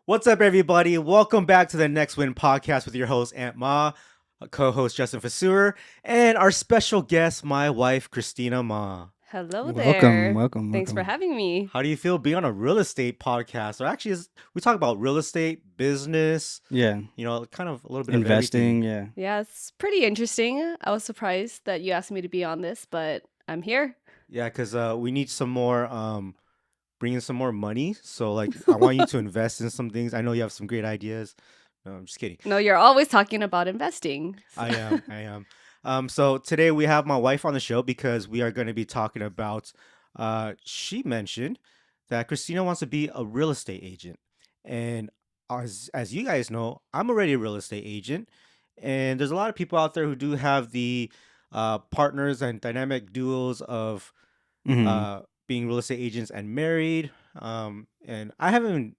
What's up, everybody? Welcome back to the Next Win podcast with your host, Aunt Ma, co-host Justin Vaseur, and our special guest, my wife, Christina Ma. Hello Welcome, there. welcome, Thanks for welcome. having me. How do you feel being on a real estate podcast? Or actually, we talk about real estate, business, Yeah, kind of a little bit of investing. everything. Yeah, Yeah, it's pretty interesting. I was surprised that you asked me to be on this, but I'm here. Yeah, because we need some more, bring in some more money. So, I want you to invest in some things. I know you have some great ideas. No, I'm just kidding. No, you're always talking about investing. I am. So today we have my wife on the show because we are going to be talking about. She mentioned that Christina wants to be a real estate agent, and as you guys know, I'm already a real estate agent, and there's a lot of people out there who do have the partners and dynamic duos of hmm being real estate agents and married. And I haven't,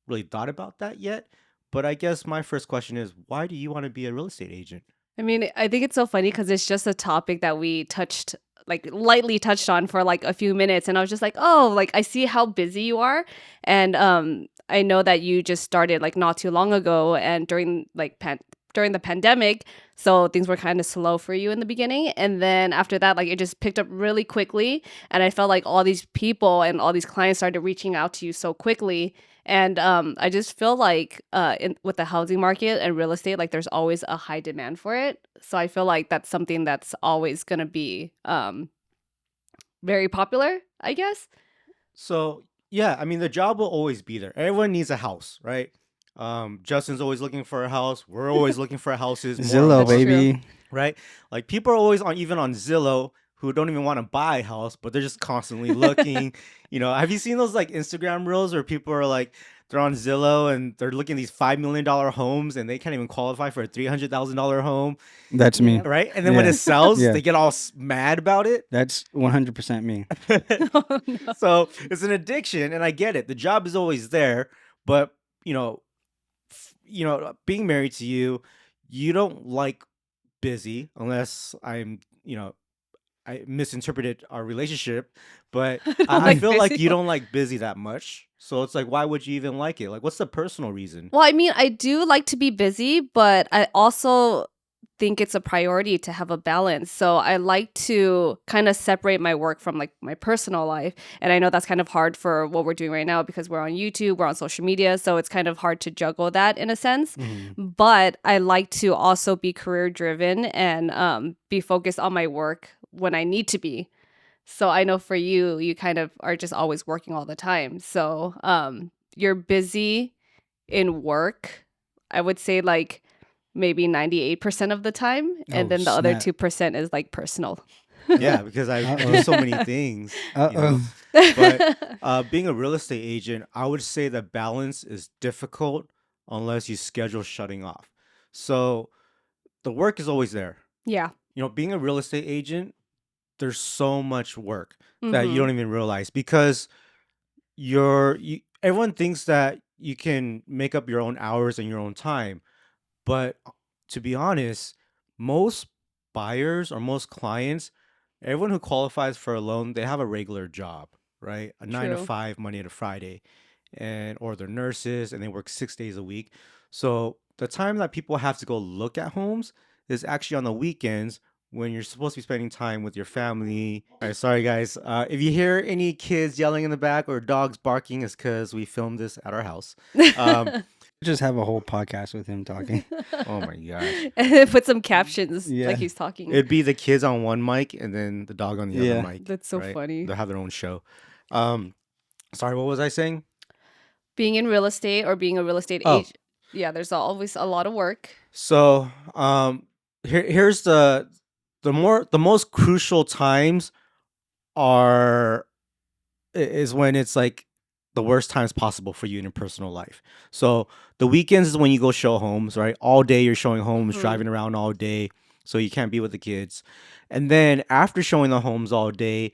really thought about that yet. But I guess my first question is, why do you want to be a real estate agent? I mean, I think it's so funny because it's just a topic that we lightly touched on for like a few minutes. And I was just like, oh, like I see how busy you are. And I know that you just started like not too long ago and during the pandemic. So things were kind of slow for you in the beginning. And then after that, like it just picked up really quickly. And I felt like all these people and all these clients started reaching out to you so quickly. And I just feel like with the housing market and real estate, like there's always a high demand for it. So I feel like that's something that's always going to be very popular, I guess. So yeah, I mean the job will always be there. Everyone needs a house, right? Justin's always looking for a house. We're always looking for houses, more and Zillow, That's more, true. baby. right? Like people are always on, even on Zillow, who don't even want to buy a house, but they're just constantly looking. Have you seen those like Instagram reels where people are like they're on Zillow and they're looking at these $5 million homes and they can't even qualify for a $300,000 home, That's me. Yep. right? And then when Yeah. it sells, Yeah. they get all mad about it. That's 100% me. Oh, no. So it's an addiction, and I get it. The job is always there, but being married to you, you don't like busy unless I misinterpreted our relationship, but I don't I like feel like busy. you don't like busy that much. So it's like, why would you even like it? Like, what's the personal reason? Well, I mean, I do like to be busy, but I also think it's a priority to have a balance. So I like to kind of separate my work from like my personal life. And I know that's kind of hard for what we're doing right now because we're on YouTube, we're on social media. So it's kind of hard to juggle that in a sense. Mhm. But I like to also be career driven and be focused on my work when I need to be. So I know for you, you kind of are just always working all the time. So you're busy in work, I would say like maybe 98% of the time. And Oh, then the other snap. 2% is like personal. Yeah, because I do Uh-oh. so many things, Uh-oh. But being a real estate agent, I would say the balance is difficult unless you schedule shutting off. So the work is always there. Yeah. Being a real estate agent, there's so much work that you hmm don't even realize because everyone thinks that you can make up your own hours and your own time. But to be honest, most buyers or most clients, everyone who qualifies for a loan, they have a regular job, right? A nine to True. five, Monday to Friday, or they're nurses and they work 6 days a week. So the time that people have to go look at homes is actually on the weekends when you're supposed to be spending time with your family. All right, sorry guys. If you hear any kids yelling in the back or dogs barking, it's because we filmed this at our house. Um, Just have a whole podcast with him talking. oh my gosh. And then put some captions Yeah. like he's talking. It'd be the kids on one mic and then the dog on the Yeah. other mic. That's so right? funny. They'll have their own show. Sorry, what was I saying? Being in real estate or being a real estate Oh. agent. Yeah, there's always a lot of work. So, here's the most crucial times is when it's like the worst times possible for you in your personal life. So the weekends is when you go show homes, right? All day you're showing homes, Mhm. driving around all day, so you can't be with the kids. And then after showing the homes all day,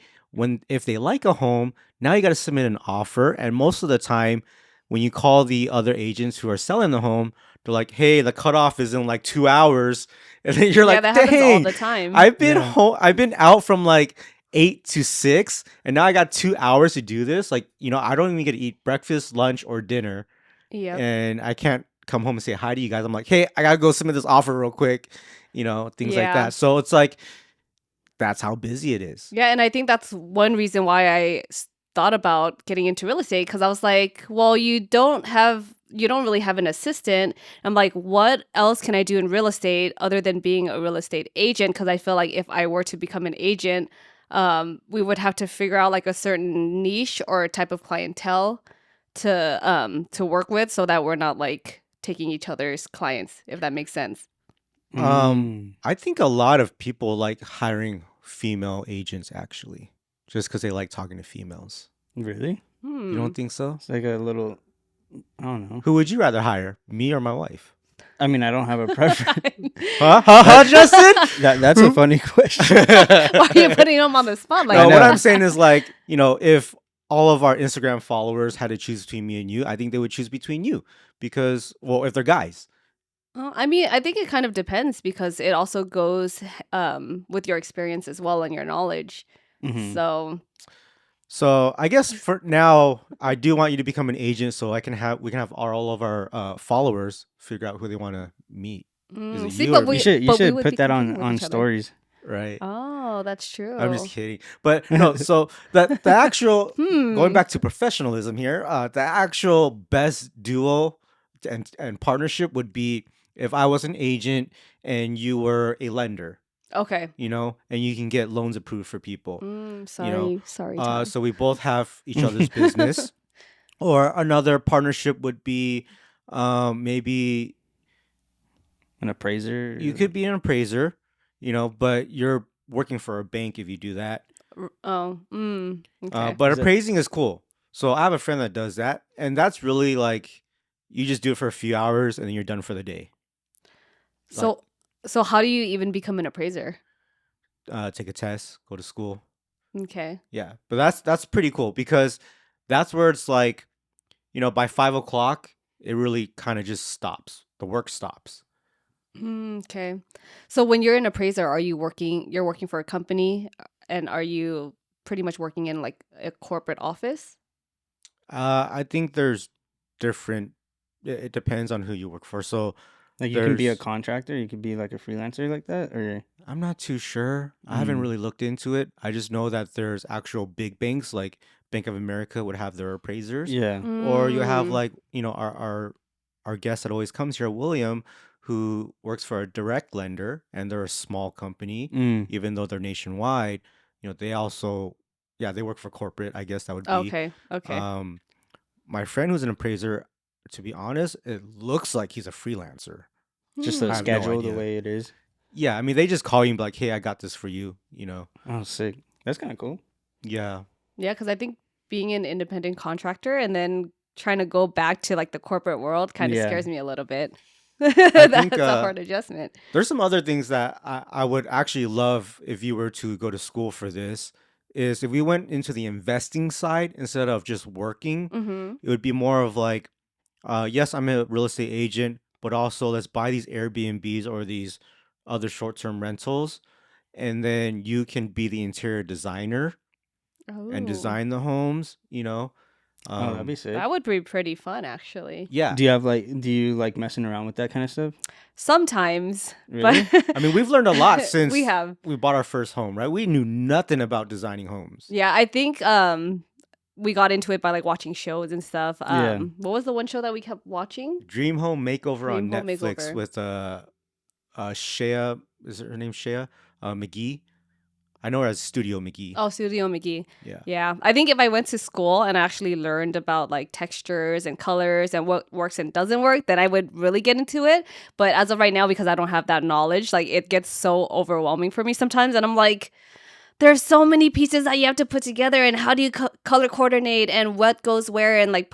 if they like a home, now you got to submit an offer. And most of the time, when you call the other agents who are selling the home, they're like, "Hey, the cutoff is in like 2 hours," and then you're Yeah, like, that happens all "Dang, the time. I've been Yeah. home. I've been out from like 8 to 6, and now I got 2 hours to do this. Like, I don't even get to eat breakfast, lunch, or dinner, Yep. and I can't come home and say hi to you guys. I'm like, hey, I gotta go submit this offer real quick, things like Yeah. that. So it's like that's how busy it is. Yeah, and I think that's one reason why thought about getting into real estate, because I was like, well, you don't really have an assistant. I'm like, what else can I do in real estate other than being a real estate agent? Because I feel like if I were to become an agent, we would have to figure out like a certain niche or type of clientele to work with, so that we're not like taking each other's clients, if that makes sense. Mm. I think a lot of people like hiring female agents actually, just because they like talking to females. Really? You don't think so? It's like a little, I don't know. Who would you rather hire, me or my wife? I mean, I don't have a preference. Huh, Justin? That's a funny question. Why are you putting them on the spot like No, I what know. I'm saying is like, if all of our Instagram followers had to choose between me and you, I think they would choose between you because, well, if they're guys. I mean, I think it kind of depends, because it also goes with your experience as well and your knowledge. Mhm. So I guess for now, I do want you to become an agent so we can have all of our followers figure out who they want to meet. Is it See, you but or me? You we should would put be that competing with on each other. stories. Right. Oh, that's true. I'm just kidding. But no, so the actual going Hmm. back to professionalism here, the actual best duo and partnership would be if I was an agent and you were a lender, Okay. and you can get loans approved for people. Sorry, Tom. So we both have each other's business. Or another partnership would be maybe An appraiser. you could be an appraiser, but you're working for a bank if you do that. Okay. But Is it- appraising is cool. So I have a friend that does that, and that's really like you just do it for a few hours and then you're done for the day. So how do you even become an appraiser? Take a test, go to school. Okay. Yeah, but that's pretty cool because that's where it's like, by 5 o'clock, it really kind of just stops. The work stops. Okay. So when you're an appraiser, you're working for a company, and are you pretty much working in like a corporate office? I think there's different. It depends on who you work for. So Like you can be a there's. contractor, you could be like a freelancer like that, or I'm not too sure. I haven't Mm. really looked into it. I just know that there's actual big banks like Bank of America would have their appraisers, yeah. or you have Mm. like our guest that always comes here, William, who works for a direct lender, and they're a small company, Mm. even though they're nationwide. They also, yeah, they work for corporate. I guess that would be. Okay. Okay. Um, my friend who's an appraiser, to be honest, it looks like he's a freelancer. Just Hmm. the I have no schedule, the idea. way it is. Yeah, I mean, they just call you and be like, hey, I got this for you, Oh, sick. That's kind of cool. Yeah. Yeah, because I think being an independent contractor and then trying to go back to like the corporate world kind of Yeah. scares me a little bit. think, That's a hard adjustment. There's some other things that I would actually love if you were to go to school for this, is if we went into the investing side instead of just working, Mm-hmm. it would be more of like, yes, I'm a real estate agent, but also let's buy these Airbnbs or these other short-term rentals, and then you can be the interior designer and Oh, design the homes, Oh, that'd be sick. that would be pretty fun, actually. Yeah. Do you like messing around with that kind of stuff? Sometimes, Really? but I mean, we've learned a lot since we have. we bought our first home, right? We knew nothing about designing homes. Yeah, I think we got into it by like watching shows and stuff. Yeah. What was the one show that we kept watching? Dream Home Makeover on Dream Home Netflix Makeover. with Shea, is her name Shea McGee? I know her as Studio McGee. Oh, Studio McGee. Yeah. Yeah. I think if I went to school and actually learned about like textures and colors and what works and doesn't work, then I would really get into it. But as of right now, because I don't have that knowledge, like it gets so overwhelming for me sometimes. And I'm like, there's so many pieces that you have to put together, and how do you color coordinate and what goes where, and like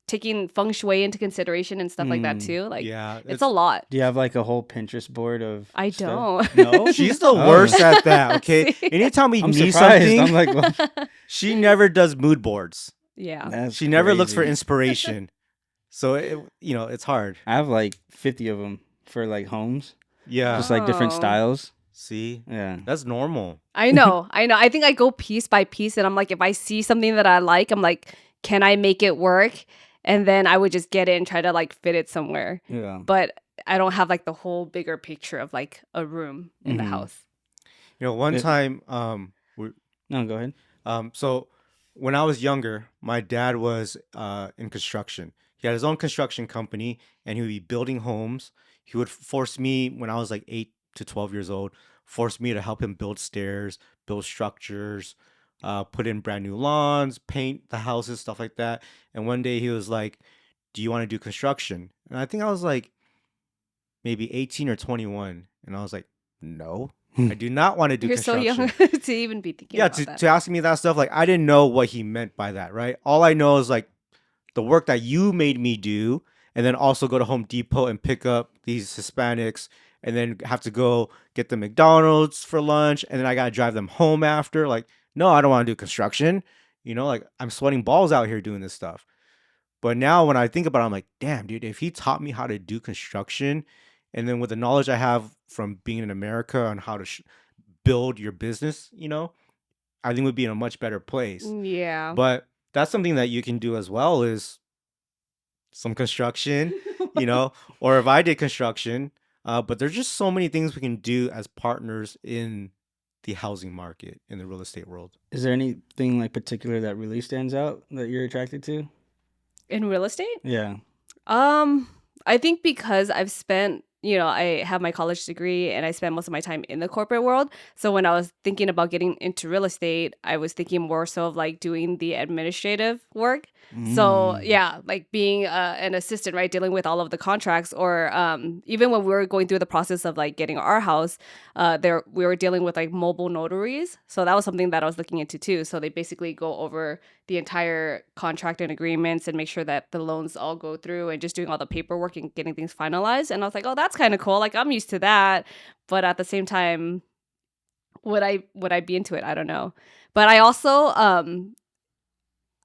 taking feng shui into consideration and stuff like that too. Like Yeah. it's a lot. Do you have like a whole Pinterest board of I stuff? don't. No? She's the Oh. worst at that, okay? See? Anytime we I'm need surprised. something, I'm like, what? she never does mood boards. Yeah. That's She never looks for crazy. inspiration. So, it's hard. I have like 50 of them for like homes, Yeah. just like different Oh. styles. See? Yeah. That's normal. I know. I think I go piece by piece, and I'm like, if I see something that I like, I'm like, can I make it work? and then I would just get it and try to like fit it somewhere. Yeah. But I don't have like the whole bigger picture of like a room in the Mm-hmm. house. One It, time, no, go ahead. so when I was younger, my dad was in construction. He had his own construction company, and he would be building homes. He would force me when I was like 8 to 12 years old, force me to help him build stairs, build structures, put in brand new lawns, paint the houses, stuff like that. And one day he was like, "Do you want to do construction?" And I think I was like maybe 18 or 21, and I was like, "No, I do not want to do You're so young construction." to even be thinking Yeah, about to, that. to asking me that stuff, like I didn't know what he meant by that, right? All I know is like the work that you made me do, and then also go to Home Depot and pick up these Hispanics, and then have to go get the McDonald's for lunch, and then I gotta drive them home after. Like, no, I don't want to do construction. Like I'm sweating balls out here doing this stuff. But now when I think about it, I'm like, damn, dude, if he taught me how to do construction, and then with the knowledge I have from being in America on how to build your business, I think we'd be in a much better place. Yeah. But that's something that you can do as well is some construction, or if I did construction. But there's just so many things we can do as partners in the housing market in the real estate world. Is there anything like particular that really stands out that you're attracted to? In real estate? Yeah. I think because I've spent, I have my college degree and I spent most of my time in the corporate world. So when I was thinking about getting into real estate, I was thinking more so of like doing the administrative work. So yeah, like being an assistant, right, dealing with all of the contracts, or even when we were going through the process of like getting our house, there we were dealing with like mobile notaries. So that was something that I was looking into too. So they basically go over the entire contract and agreements and make sure that the loans all go through, and just doing all the paperwork and getting things finalized. And I was like, oh, that's kind of cool. Like I'm used to that, but at the same time, would I be into it? I don't know. But I also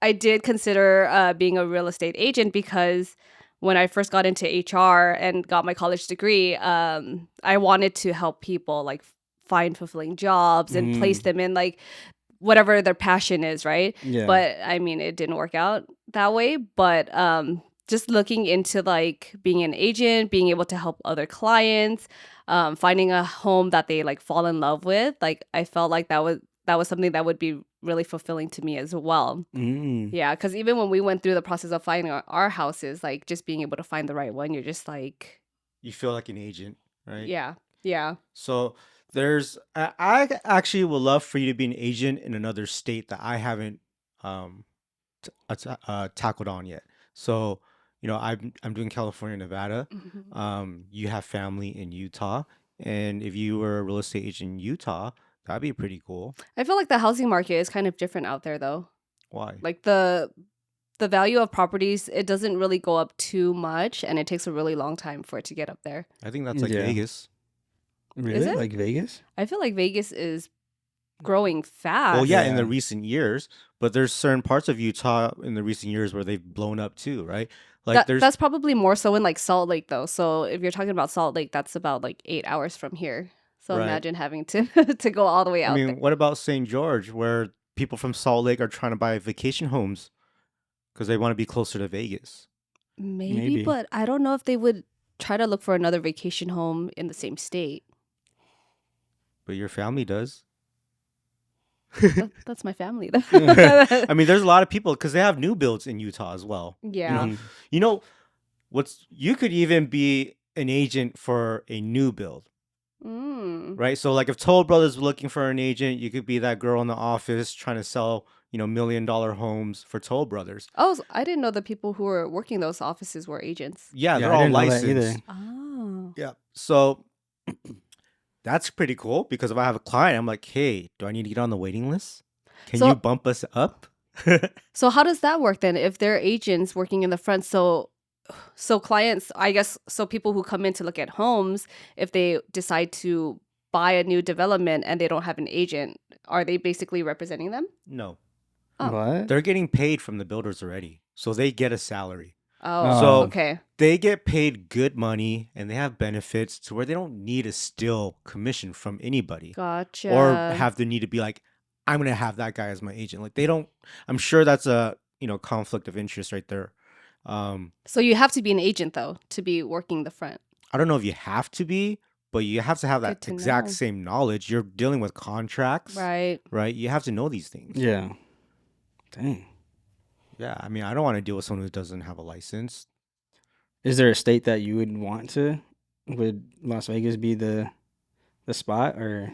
I did consider being a real estate agent, because when I first got into HR and got my college degree, I wanted to help people like find fulfilling jobs and place them in like whatever their passion is, right? Yeah. But I mean, it didn't work out that way. But just looking into like being an agent, being able to help other clients, finding a home that they like fall in love with, like I felt like that was something that would be really fulfilling to me as well. Yeah, because even when we went through the process of finding our houses, like just being able to find the right one, you're just like, You feel like an agent, right? yeah, yeah. So I actually would love for you to be an agent in another state that I haven't um, tackled on yet. So, I'm doing California, Nevada. Mhm. You have family in Utah, and if you were a real estate agent in Utah, that'd be pretty cool. I feel like the housing market is kind of different out there, though. Why? Like the value of properties, it doesn't really go up too much, and it takes a really long time for it to get up there. I think that's like Yeah. Vegas. Really? it? Like Vegas? I feel like Vegas is growing fast. Well, yeah, in the Yeah. recent years, but there's certain parts of Utah in the recent years where they've blown up too, right? Like That's probably more so in like Salt Lake, though. So if you're talking about Salt Lake, that's about like 8 hours from here. So Right. imagine having to to go all the way I out mean, there. what about St. George, where people from Salt Lake are trying to buy vacation homes because they want to be closer to Vegas? Maybe, Maybe. but I don't know if they would try to look for another vacation home in the same state. But your family does. That's my family, though. I mean, there's a lot of people because they have new builds in Utah as well. Yeah. Mhm. You know, you could even be an agent for a new build, Mm. right? So like if Toll Brothers were looking for an agent, you could be that girl in the office trying to sell, $1 million homes for Toll Brothers. Oh, I didn't know the people who were working those offices were agents. Yeah, Yeah, they're I all didn't know that licensed. either. Oh. Yeah. So that's pretty cool because if I have a client, I'm like, hey, do I need to get on the waiting list? Can So- you bump us up? So how does that work then? If they're agents working in the front, so clients, I guess, so people who come in to look at homes, if they decide to buy a new development and they don't have an agent, are they basically representing them? No, Oh. What? they're getting paid from the builders already. So they get a salary. Oh, So- okay. They get paid good money and they have benefits to where they don't need to steal commission from anybody Gotcha. or have the need to be like, I'm going to have that guy as my agent. Like they don't, I'm sure that's a, conflict of interest right there. So you have to be an agent though to be working the front. I don't know if you have to be, but you have to have that Good to exact know. same knowledge. You're dealing with contracts, Right. right? You have to know these things. Yeah. Dang. Yeah, I mean, I don't want to deal with someone who doesn't have a license. Is there a state that you would want to? Would Las Vegas be the spot, or?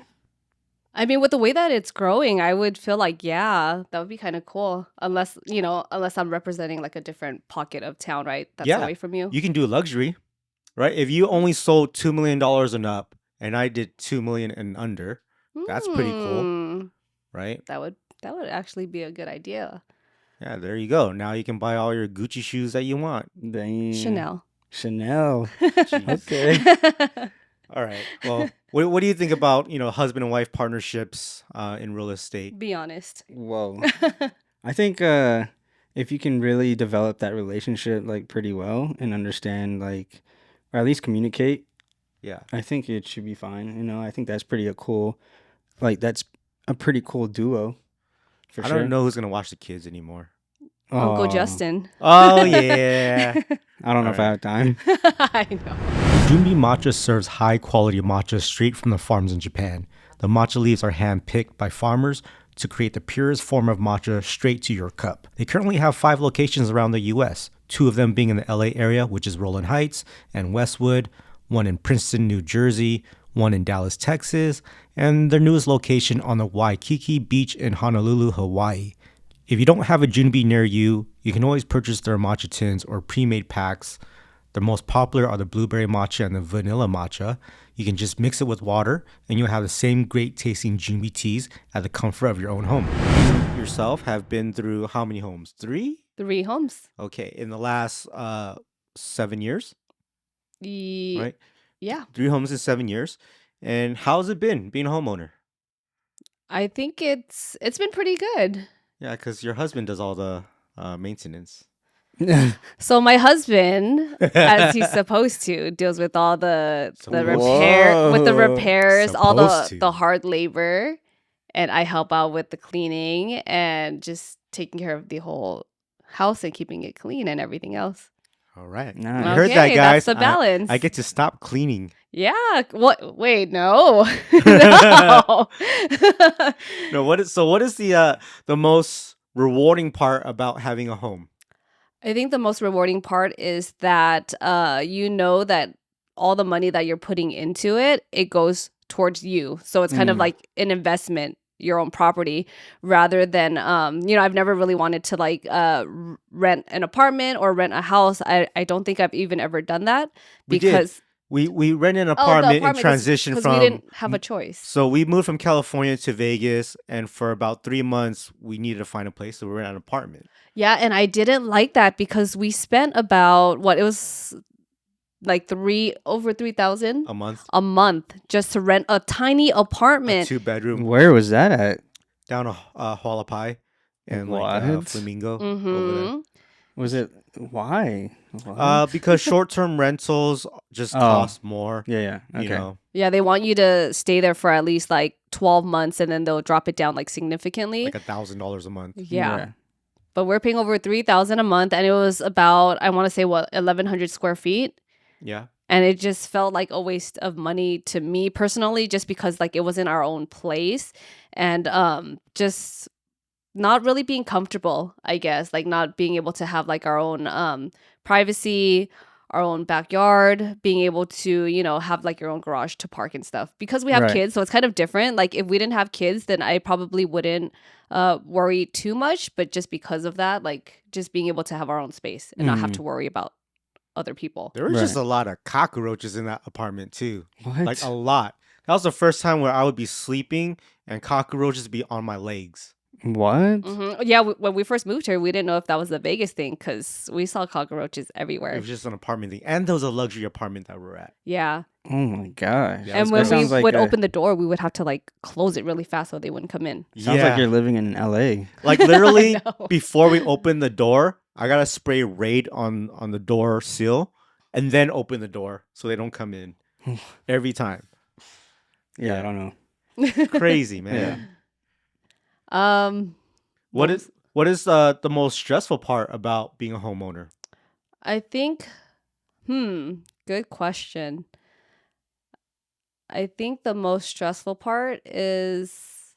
I mean, with the way that it's growing, I would feel like, yeah, that would be kind of cool. Unless, unless I'm representing like a different pocket of town, right? That's Yeah. away from you. You can do luxury, right? If you only sold $2 million and up, and I did 2 million and under, that's pretty cool, Hmm. right? That would actually be a good idea. Yeah, there you go. Now you can buy all your Gucci shoes that you want. Dang. Chanel. Okay. All right. Well, what do you think about, husband and wife partnerships in real estate? Be honest. Whoa. I think if you can really develop that relationship like pretty well and understand like, or at least communicate, Yeah. I think it should be fine. I think that's pretty that's a pretty cool duo. For I sure. don't know who's going to watch the kids anymore. Uncle Aw, Justin. Oh, yeah. I don't know if I have time. I know. Junbi matcha serves high-quality matcha straight from the farms in Japan. The matcha leaves are hand-picked by farmers to create the purest form of matcha straight to your cup. They currently have 5 locations around the U.S., 2 of them being in the LA area, which is Roland Heights and Westwood, 1 in Princeton, New Jersey, 1 in Dallas, Texas, and their newest location on the Waikiki Beach in Honolulu, Hawaii. If you don't have a Junbi near you, you can always purchase their matcha tins or pre-made packs. The most popular are the blueberry matcha and the vanilla matcha. You can just mix it with water and you'll have the same great tasting Junbi teas at the comfort of your own home. You yourself have been through how many homes? 3? 3 homes. Okay, in the last 7 years, right? Yeah. 3 homes in 7 years. And how's it been being a homeowner? I think it's been pretty good. Yeah, because your husband does all the maintenance. So my husband, as he's supposed to, deals with all the Whoa. repairs, all Supposed to. the hard labor, and I help out with the cleaning and just taking care of the whole house and keeping it clean and everything else. All right. Nice. You heard that, Okay, guys. that's the balance. I get to stop cleaning. Yeah. What? Wait, no. No. No, what is the most rewarding part about having a home? I think the most rewarding part is that that all the money that you're putting into it, it goes towards you. So it's kind of like an investment, your own property, rather than I've never really wanted to like rent an apartment or rent a house. I don't think I've even ever done that We did. because We rented an the apartment and transitioned because from. we didn't have a choice. So we moved from California to Vegas, and for about 3 months, we needed to find a place, so we rented an apartment. Yeah, and I didn't like that because we spent about it was like over 3,000 A month, a month just to rent a tiny a apartment. 2-bedroom Where was that at? down a Hualapai and like What? Flamingo over Mm-hmm. Was it? Why? Why? there. Because short-term rentals just cost more. Yeah. Okay. You know, Yeah, they want you to stay there for at least like 12 months and then they'll drop it down like significantly. like $1,000 a month. Yeah. But we're paying over 3,000 a month and it was about, I want to say 1,100 square feet. Yeah. And it just felt like a waste of money to me personally, just because like it wasn't our own place and just not really being comfortable, I guess, like not being able to have like our own privacy, our own backyard, being able to, have like your own garage to park and stuff because we have Right. kids. So it's kind of different. Like if we didn't have kids, then I probably wouldn't worry too much. But just because of that, like just being able to have our own space and not have to worry about other people. There was Right. just a lot of cockroaches in that apartment too. What? Like a lot. That was the first time where I would be sleeping and cockroaches would be on my legs. What? Yeah, when we first moved here, we didn't know if that was the Vegas thing because we saw cockroaches It everywhere. was just an apartment thing. And there was a luxury apartment that we're at. Yeah. Oh my gosh. Yeah, And was when gross. we Sounds like would a- open the door, we would have to like close it really fast so they wouldn't come in. Sounds like you're living in LA. Like literally I know. before we open the door, I gotta spray Raid on the door seal and then open the door so they don't come in. Every time. Yeah, I don't know. Crazy, man. Um, What is the most stressful part about being a homeowner? I think, good question. I think the most stressful part is,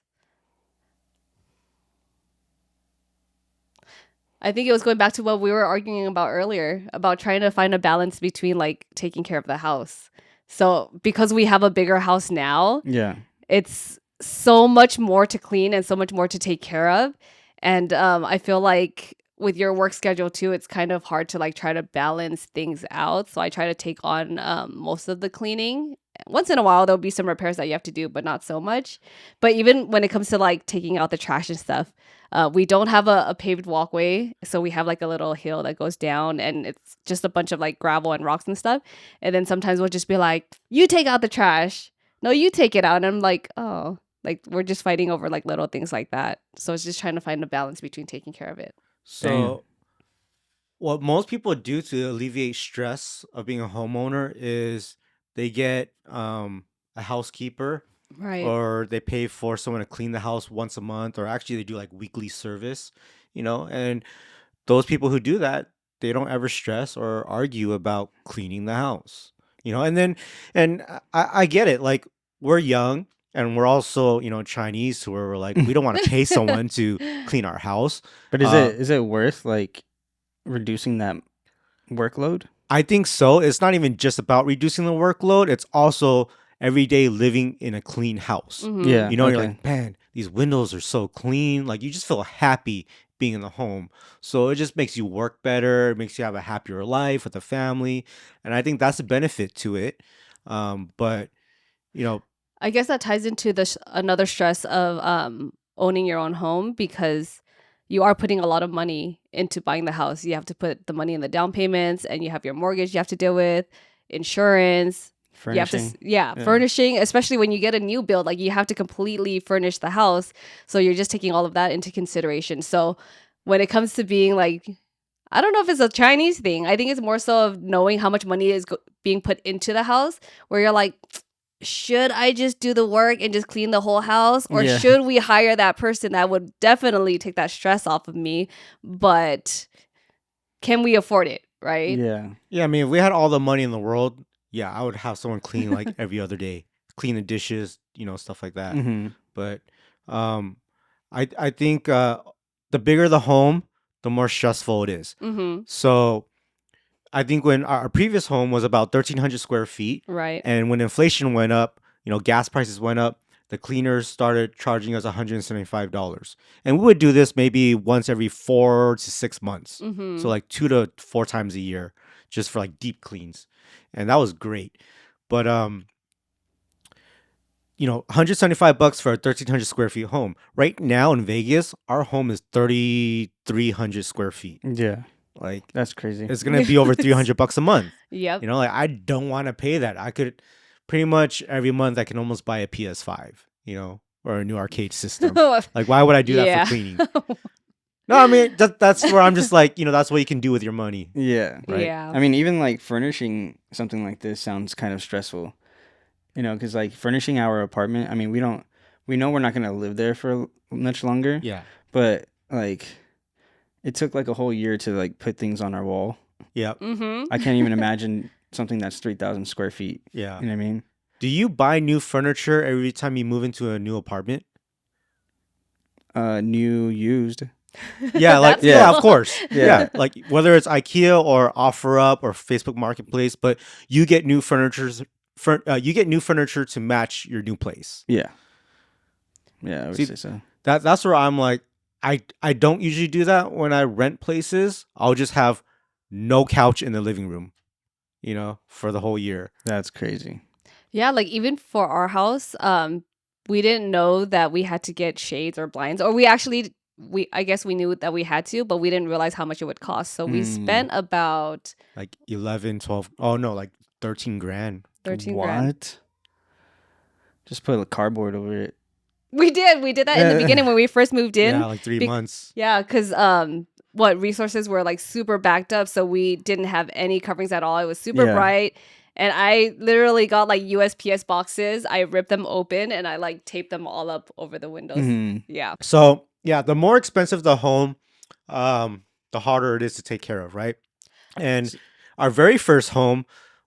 I think it was going back to what we were arguing about earlier about trying to find a balance between like taking care of the house. So because we have a bigger house now, Yeah. it's so much more to clean and so much more to take care of. And I feel like with your work schedule too, it's kind of hard to like try to balance things out. So I try to take on most of the cleaning. Once in a while, there'll be some repairs that you have to do, but not so much. But even when it comes to like taking out the trash and stuff, we don't have a paved walkway. So we have like a little hill that goes down and it's just a bunch of like gravel and rocks and stuff. And then sometimes we'll just be like, you take out the trash. No, you take it out. And I'm like, oh, like we're just fighting over like little things like that. So it's just trying to find a balance between taking care of it. Damn. So what most people do to alleviate stress of being a homeowner is they get a housekeeper, Right. or they pay for someone to clean the house once a month, or actually they do like weekly service, and those people who do that, they don't ever stress or argue about cleaning the house, and I get it. Like, we're young and we're also, Chinese, who are like, we don't want to pay someone to clean our house. But is it worth like reducing that workload? I think so. It's not even just about reducing the workload. It's also every day living in a clean house. Mhm. Yeah. You're Okay. like, man, these windows are so clean. Like, you just feel happy being in the home. So it just makes you work better. It makes you have a happier life with the family. And I think that's a benefit to it. But, you know, I guess that ties into the another stress of owning your own home because you are putting a lot of money into buying the house. You have to put the money in the down payments, and you have your mortgage you have to deal with, insurance. You have to, Furnishing. yeah, Yeah. furnishing, especially when you get a new build, like you have to completely furnish the house. So you're just taking all of that into consideration. So when it comes to being like, I don't know if it's a Chinese thing. I think it's more so of knowing how much money is being put into the house, where you're like, should I just do the work and just clean the whole house? Or Yeah. should we hire that person that would definitely take that stress off of me? But can we afford it? Right? Yeah. yeah, I mean, if we had all the money in the world, yeah, I would have someone clean like every other day, clean the dishes, stuff like that. Mm-hmm. But um, I think the bigger the home, the more stressful it is. Mm-hmm. So I think when our previous home was about 1,300 square feet, Right. and when inflation went up, gas prices went up, the cleaners started charging us $175. And we would do this maybe once every 4 to 6 months. Mm-hmm. So like 2 to 4 times a year, just for like deep cleans. And that was great. But $175 for a 1,300 square feet home. Right now in Vegas, our home is 3,300 square feet. Yeah. Like, That's crazy. it's gonna be over $300 a month. Yep. Like, I don't want to pay that. I could pretty much every month I can almost buy a PS5, or a new arcade system. Like, why would I do that Yeah. for cleaning? No, I mean, that's where I'm just like, that's what you can do with your money. Yeah. Right. Yeah. I mean, even like furnishing something like this sounds kind of stressful, because like furnishing our apartment, I mean, we know we're not going to live there for much longer, Yeah. but like it took like a whole year to like put things on our wall. Yeah. Mm-hmm. I can't even imagine something that's 3,000 square feet. Yeah. You know what I mean? Do you buy new furniture every time you move into a new apartment? New used. Yeah, like, That's yeah, cool. of course. Yeah. Yeah, like whether it's IKEA or OfferUp or Facebook Marketplace, but you get new furniture to match your new place. Yeah. Yeah, I would See, say so. That's where I'm like, I don't usually do that when I rent places. I'll just have no couch in the living room, for the whole year. That's crazy. Yeah, like even for our house, we didn't know that we had to get shades or blinds, or I guess we knew that we had to, but we didn't realize how much it would cost. So we spent about Like 11, 12, oh no, like 13 grand. 13 what? grand. Just put a cardboard over it. We did that in the beginning when we first moved in. Yeah, like 3 months. Yeah, because resources were like super backed up, so we didn't have any coverings at all. It was super Yeah. bright, and I literally got like USPS boxes. I ripped them open and I like taped them all up over the windows. Mhm. Yeah. So yeah, the more expensive the home, the harder it is to take care of, right? And our very first home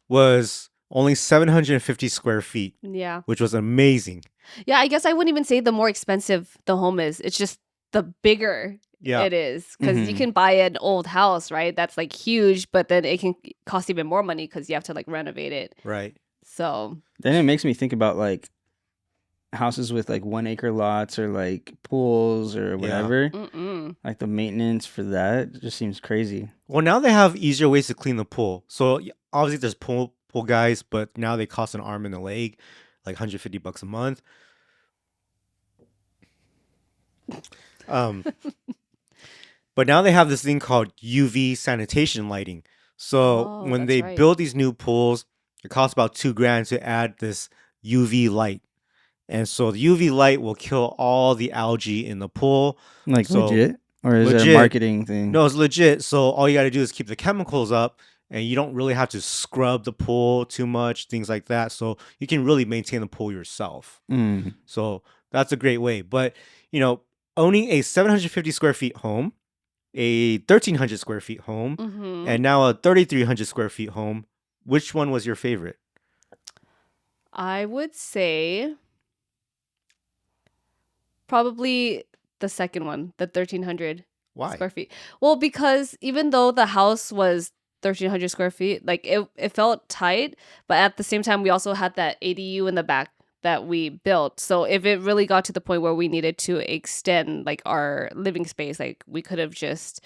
was only 750 square feet, Yeah. which was amazing. Yeah, I guess I wouldn't even say the more expensive the home is. It's just the bigger Yeah. it is. Because you Mhm. can buy an old house, right? That's like huge, but then it can cost even more money because you have to like renovate it. Right. So, Then it makes me think about like houses with like 1 acre lots or like pools or Yeah. whatever. mm-mm. Like the maintenance for that just seems crazy. Well, now they have easier ways to clean the pool. So obviously there's pool guys, but now they cost an arm and a leg, like $150 a month. Um, but now they have this thing called UV sanitation lighting. So Oh, when that's they right. build these new pools, it costs about $2,000 to add this UV light. And so the UV light will kill all the algae in the pool. Like So legit? Or is it a legit. marketing thing? No, it's legit. So all you got to do is keep the chemicals up, and you don't really have to scrub the pool too much, things like that. So you can really maintain the pool yourself. Mm. So that's a great way. But, you know, owning a 750 square feet home, a 1,300 square feet home, Mm-hmm. and now a 3,300 square feet home, which one was your favorite? I would say probably the second one, the 1,300 Why? square feet. Well, because even though the house was 1,300 square feet, like it felt tight, but at the same time, we also had that ADU in the back that we built. So if it really got to the point where we needed to extend like our living space, like we could have just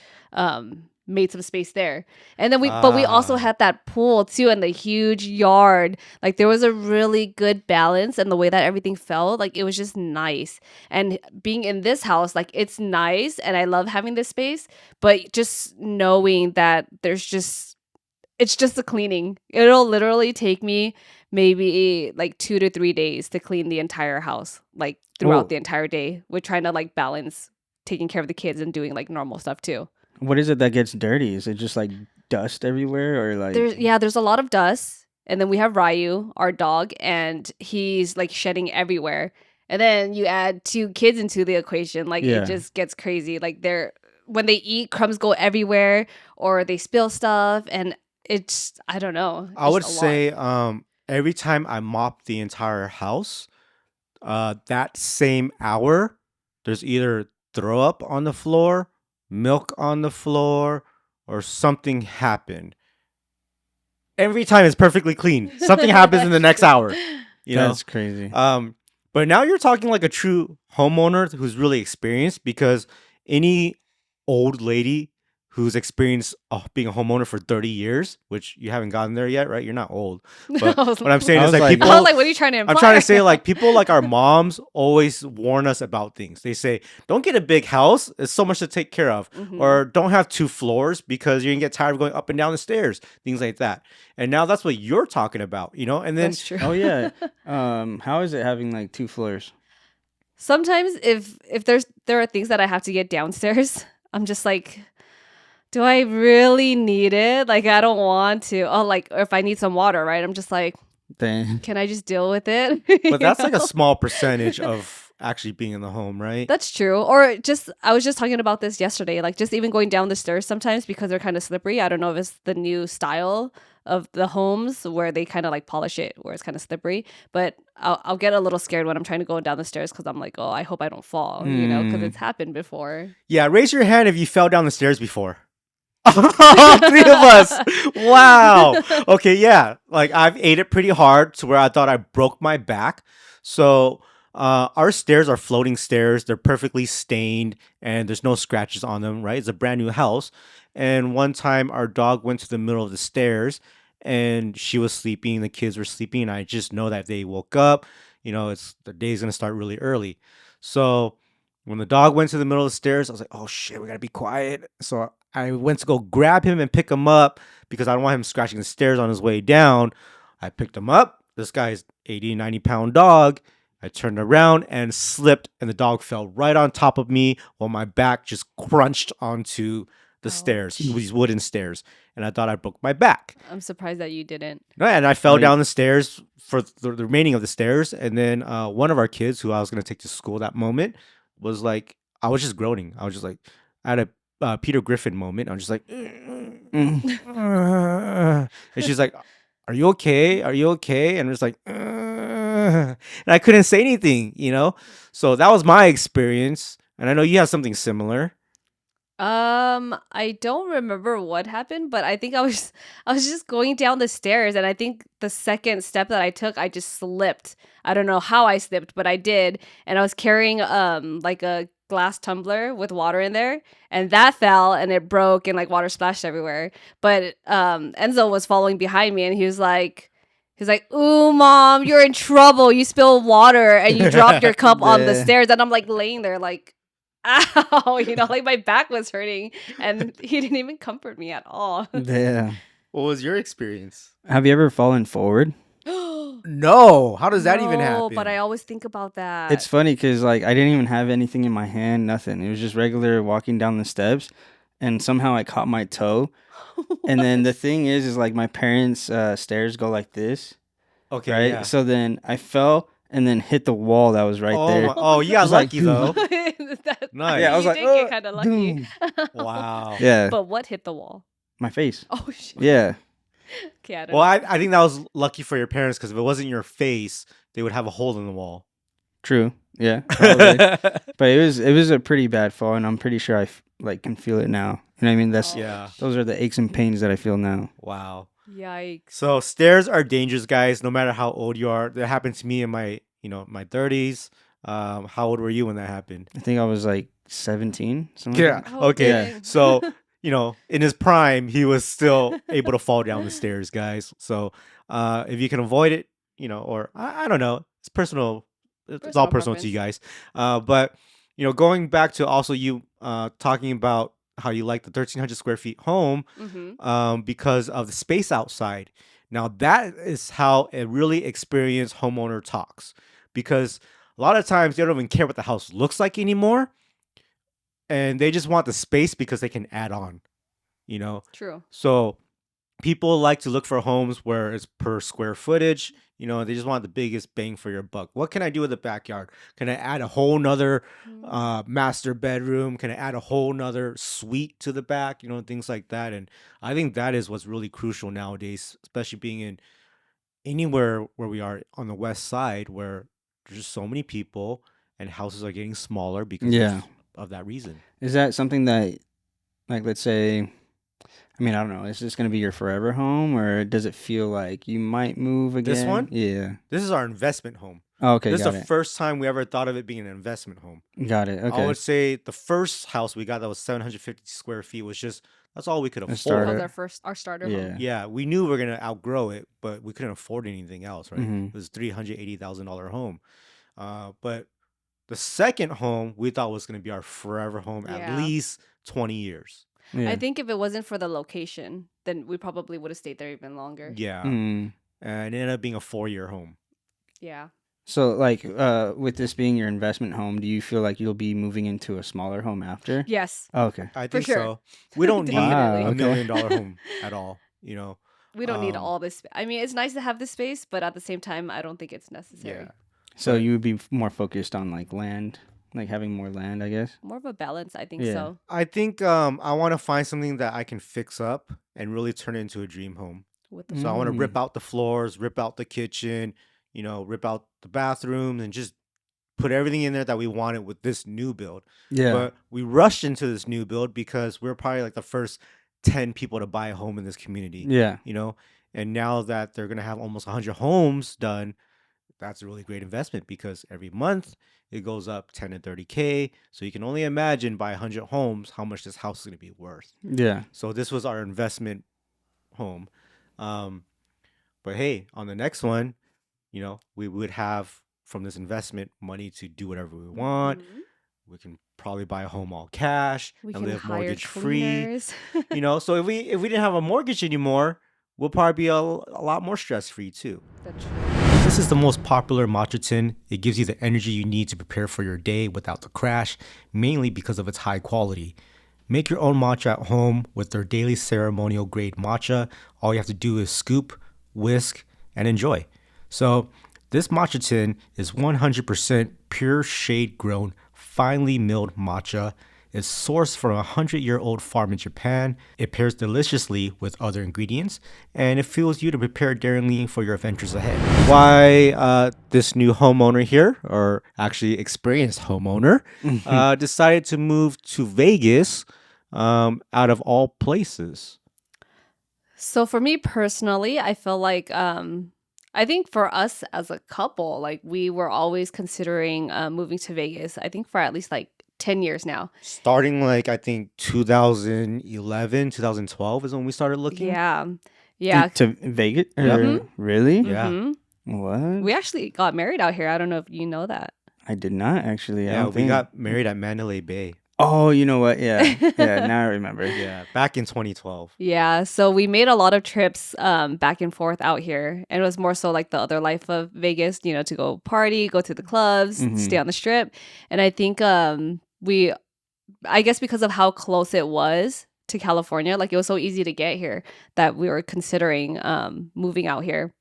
made some space there. And then but we also Ah, had that pool too and the huge yard. Like there was a really good balance and the way that everything felt, like it was just nice. And being in this house, like it's nice and I love having this space, but just knowing that it's just the cleaning. It'll literally take me maybe like 2 to 3 days to clean the entire house, like throughout Well, the entire day. We're trying to like balance taking care of the kids and doing like normal stuff too. what is it that gets dirty? Is it just like dust everywhere or like There's a lot of dust. And then we have Ryu, our dog, and he's like shedding everywhere. And then you add two kids into the equation, like it yeah. just gets crazy. Like they're when they eat, crumbs go everywhere or they spill stuff and it's I don't know, I it's would just a lot. say every time I mop the entire house, that same hour, there's either throw up on the floor, milk on the floor, or something happened. Every time it's perfectly clean. Something happens in the next hour, you know? That's crazy. Um, but now you're talking like a true homeowner who's really experienced because any old lady who's experienced being a homeowner for 30 years, which you haven't gotten there yet, right? You're not old. But I was, what I'm saying I is was like like I was people like, what are you trying to I'm trying imply? to say like people like our moms always warn us about things. They say, don't get a big house. It's so much to take care of. Mhm. Or don't have two floors because you're gonna get tired of going up and down the stairs, things like that. And now that's what you're talking about, you know? And then That's true. Oh yeah. How is it having like 2 floors? Sometimes if there are things that I have to get downstairs, I'm just like, do I really need it? Like I don't want to. Oh, like or if I need some water, right? I'm just like, Then can I just deal with it? but You that's like a know? small percentage of actually being in the home, right? That's true. Or just I was just talking about this yesterday. Like just even going down the stairs sometimes because they're kind of slippery. I don't know if it's the new style of the homes where they kind of like polish it where it's kind of slippery. But I'll get a little scared when I'm trying to go down the stairs because I'm like, oh, I hope I don't fall. You know, because mm, it's happened before. Yeah, raise your hand if you fell down the stairs before. All three of us. Wow. Okay, yeah. Like I've ate it pretty hard to where I thought I broke my back. So our stairs are floating stairs. They're perfectly stained and there's no scratches on them, right? It's a brand new house. And one time our dog went to the middle of the stairs and she was sleeping, the kids were sleeping, and I just know that they woke up. You know, it's the day's gonna start really early. So when the dog went to the middle of the stairs, I was like, oh shit, we gotta be quiet. So I went to go grab him and pick him up because I don't want him scratching the stairs on his way down. I picked him up. This guy's 80, 90 pound dog. I turned around and slipped, and the dog fell right on top of me while my back just crunched onto the stairs, Ouch. these wooden stairs. And I thought I broke my back. I'm surprised that you didn't. And I fell I down the stairs for the remaining of the stairs. And then one of our kids, who I was going to take to school that moment, was like, I was just groaning. I was just like, I had a Peter Griffin moment. I'm just like, And she's like, "Are you okay? Are you okay?" And it's like, and I couldn't say anything, you know. So that was my experience, and I know you have something similar. I don't remember what happened, but I think I was just going down the stairs, and I think the second step that I took, I just slipped. I don't know how I slipped, but I did, and I was carrying like a glass tumbler with water in there, and that fell and it broke and like water splashed everywhere. But Enzo was following behind me, and he's like, "Ooh, mom, you're in trouble. You spilled water and you dropped your cup on the Yeah. stairs." And I'm like laying there like, ow, like my back was hurting, and he didn't even comfort me at all. Yeah. What was your experience? Have you ever fallen forward? No. How does that even No, happen? but I always think about that. It's funny because like I didn't even have anything in my hand, nothing. It was just regular walking down the steps, and somehow I caught my toe. And then the thing is like my parents' stairs go like this, Okay, right? yeah. So then I fell and then hit the wall that was right Oh there. my, oh, you got Just like, lucky though. Nice. Yeah, I was You like, did get kind of lucky. boom. Wow. Yeah, But what hit the wall? my face. Oh shit. Yeah, Okay, I don't Well, know. I think that was lucky for your parents because if it wasn't your face, they would have a hole in the wall. true. Yeah, probably. But it was a pretty bad fall, and I'm pretty sure like can feel it now. You know what I mean? That's Oh, Yeah. those are the aches and pains that I feel now. Wow. Yikes. So stairs are dangerous, guys. No matter how old you are, that happened to me in my, my 30s. How old were you when that happened? I think I was like 17. Something Yeah. like that. Oh, Okay. dang. So, in his prime, he was still able to fall down the stairs, guys. So, if you can avoid it, or I don't know, it's personal. It's all Personal personal to you preference. guys. But going back to also you talking about how you like the 1,300 square feet home, Mm-hmm. because of the space outside. Now that is how a really experienced homeowner talks, because a lot of times they don't even care what the house looks like anymore, and they just want the space because they can add on, you know. True. So people like to look for homes where it's per square footage. They just want the biggest bang for your buck. What can I do with the backyard? Can I add a whole nother master bedroom? Can I add a whole nother suite to the back? Things like that. And I think that is what's really crucial nowadays, especially being in anywhere where we are on the west side, where there's just so many people and houses are getting smaller because Yeah. of that reason. Is that something that, like, let's say, I mean, I don't know, is this going to be your forever home, or does it feel like you might move again? This one? Yeah. This is our investment home. Oh, okay, This is got the it. first time we ever thought of it being an investment home. Got it. I Okay. would say the first house we got that was 750 square feet was just, that's all we could A afford. starter. That was our starter Yeah. home. Yeah, we knew we were going to outgrow it, but we couldn't afford anything else, right? Mhm. It was $380,000 home. But the second home we thought was going to be our forever home, at Yeah. least 20 years. Yeah. I think if it wasn't for the location, then we probably would have stayed there even longer. Yeah. Mm. And it ended up being a 4-year home. Yeah. So, like, with this being your investment home, do you feel like you'll be moving into a smaller home after? Yes. Oh, okay. I For think sure. so. We don't need Definitely. Wow, a okay. $1 million home at all, We don't need Um, all this. I mean, it's nice to have this space, but at the same time, I don't think it's necessary. Yeah. So But- you would be more focused on like land, like having more land, I guess. More of a balance, I think Yeah. so. I think I want to find something that I can fix up and really turn it into a dream home. With the So I want to Mm. rip out the floors, rip out the kitchen, rip out the bathrooms, and just put everything in there that we wanted with this new build. Yeah. But we rushed into this new build because we're probably like the first 10 people to buy a home in this community. Yeah. And now that they're gonna have almost 100 homes done, that's a really great investment because every month it goes up 10 to 30K. So you can only imagine by 100 homes how much this house is gonna be worth. Yeah. So this was our investment home. But hey, on the next one, we would have from this investment money to do whatever we want. Mhm. We can probably buy a home all cash We and can live hire mortgage free. cleaners. So if we didn't have a mortgage anymore, we'll probably be a lot more stress free too. That's true. This is the most popular matcha tin. It gives you the energy you need to prepare for your day without the crash, mainly because of its high quality. Make your own matcha at home with their daily ceremonial grade matcha. All you have to do is scoop, whisk, and enjoy. So this matcha tin is 100% pure shade grown, finely milled matcha. is sourced from a 100-year-old farm in Japan. It pairs deliciously with other ingredients, and it fuels you to prepare daringly for your adventures ahead. Why this new homeowner here, or actually experienced homeowner, decided to move to Vegas out of all places? So for me personally, I feel like I think for us as a couple, like we were always considering moving to Vegas. I think for at least like 10 years now. Starting like I think 2011, 2012 is when we started looking. Yeah. Yeah. To Vegas? Yep. Really? Yeah. Mhm. What? We actually got married out here. I don't know if you know that. I did not actually. I Yeah, don't we think. got married at Mandalay Bay. Oh, you know what? Yeah. Yeah, now I remember. Yeah, back in 2012. Yeah, so we made a lot of trips back and forth out here. And it was more so like the other life of Vegas, you know, to go party, go to the clubs, stay on the strip. And I think I guess because of how close it was to California, like it was so easy to get here that we were considering moving out here.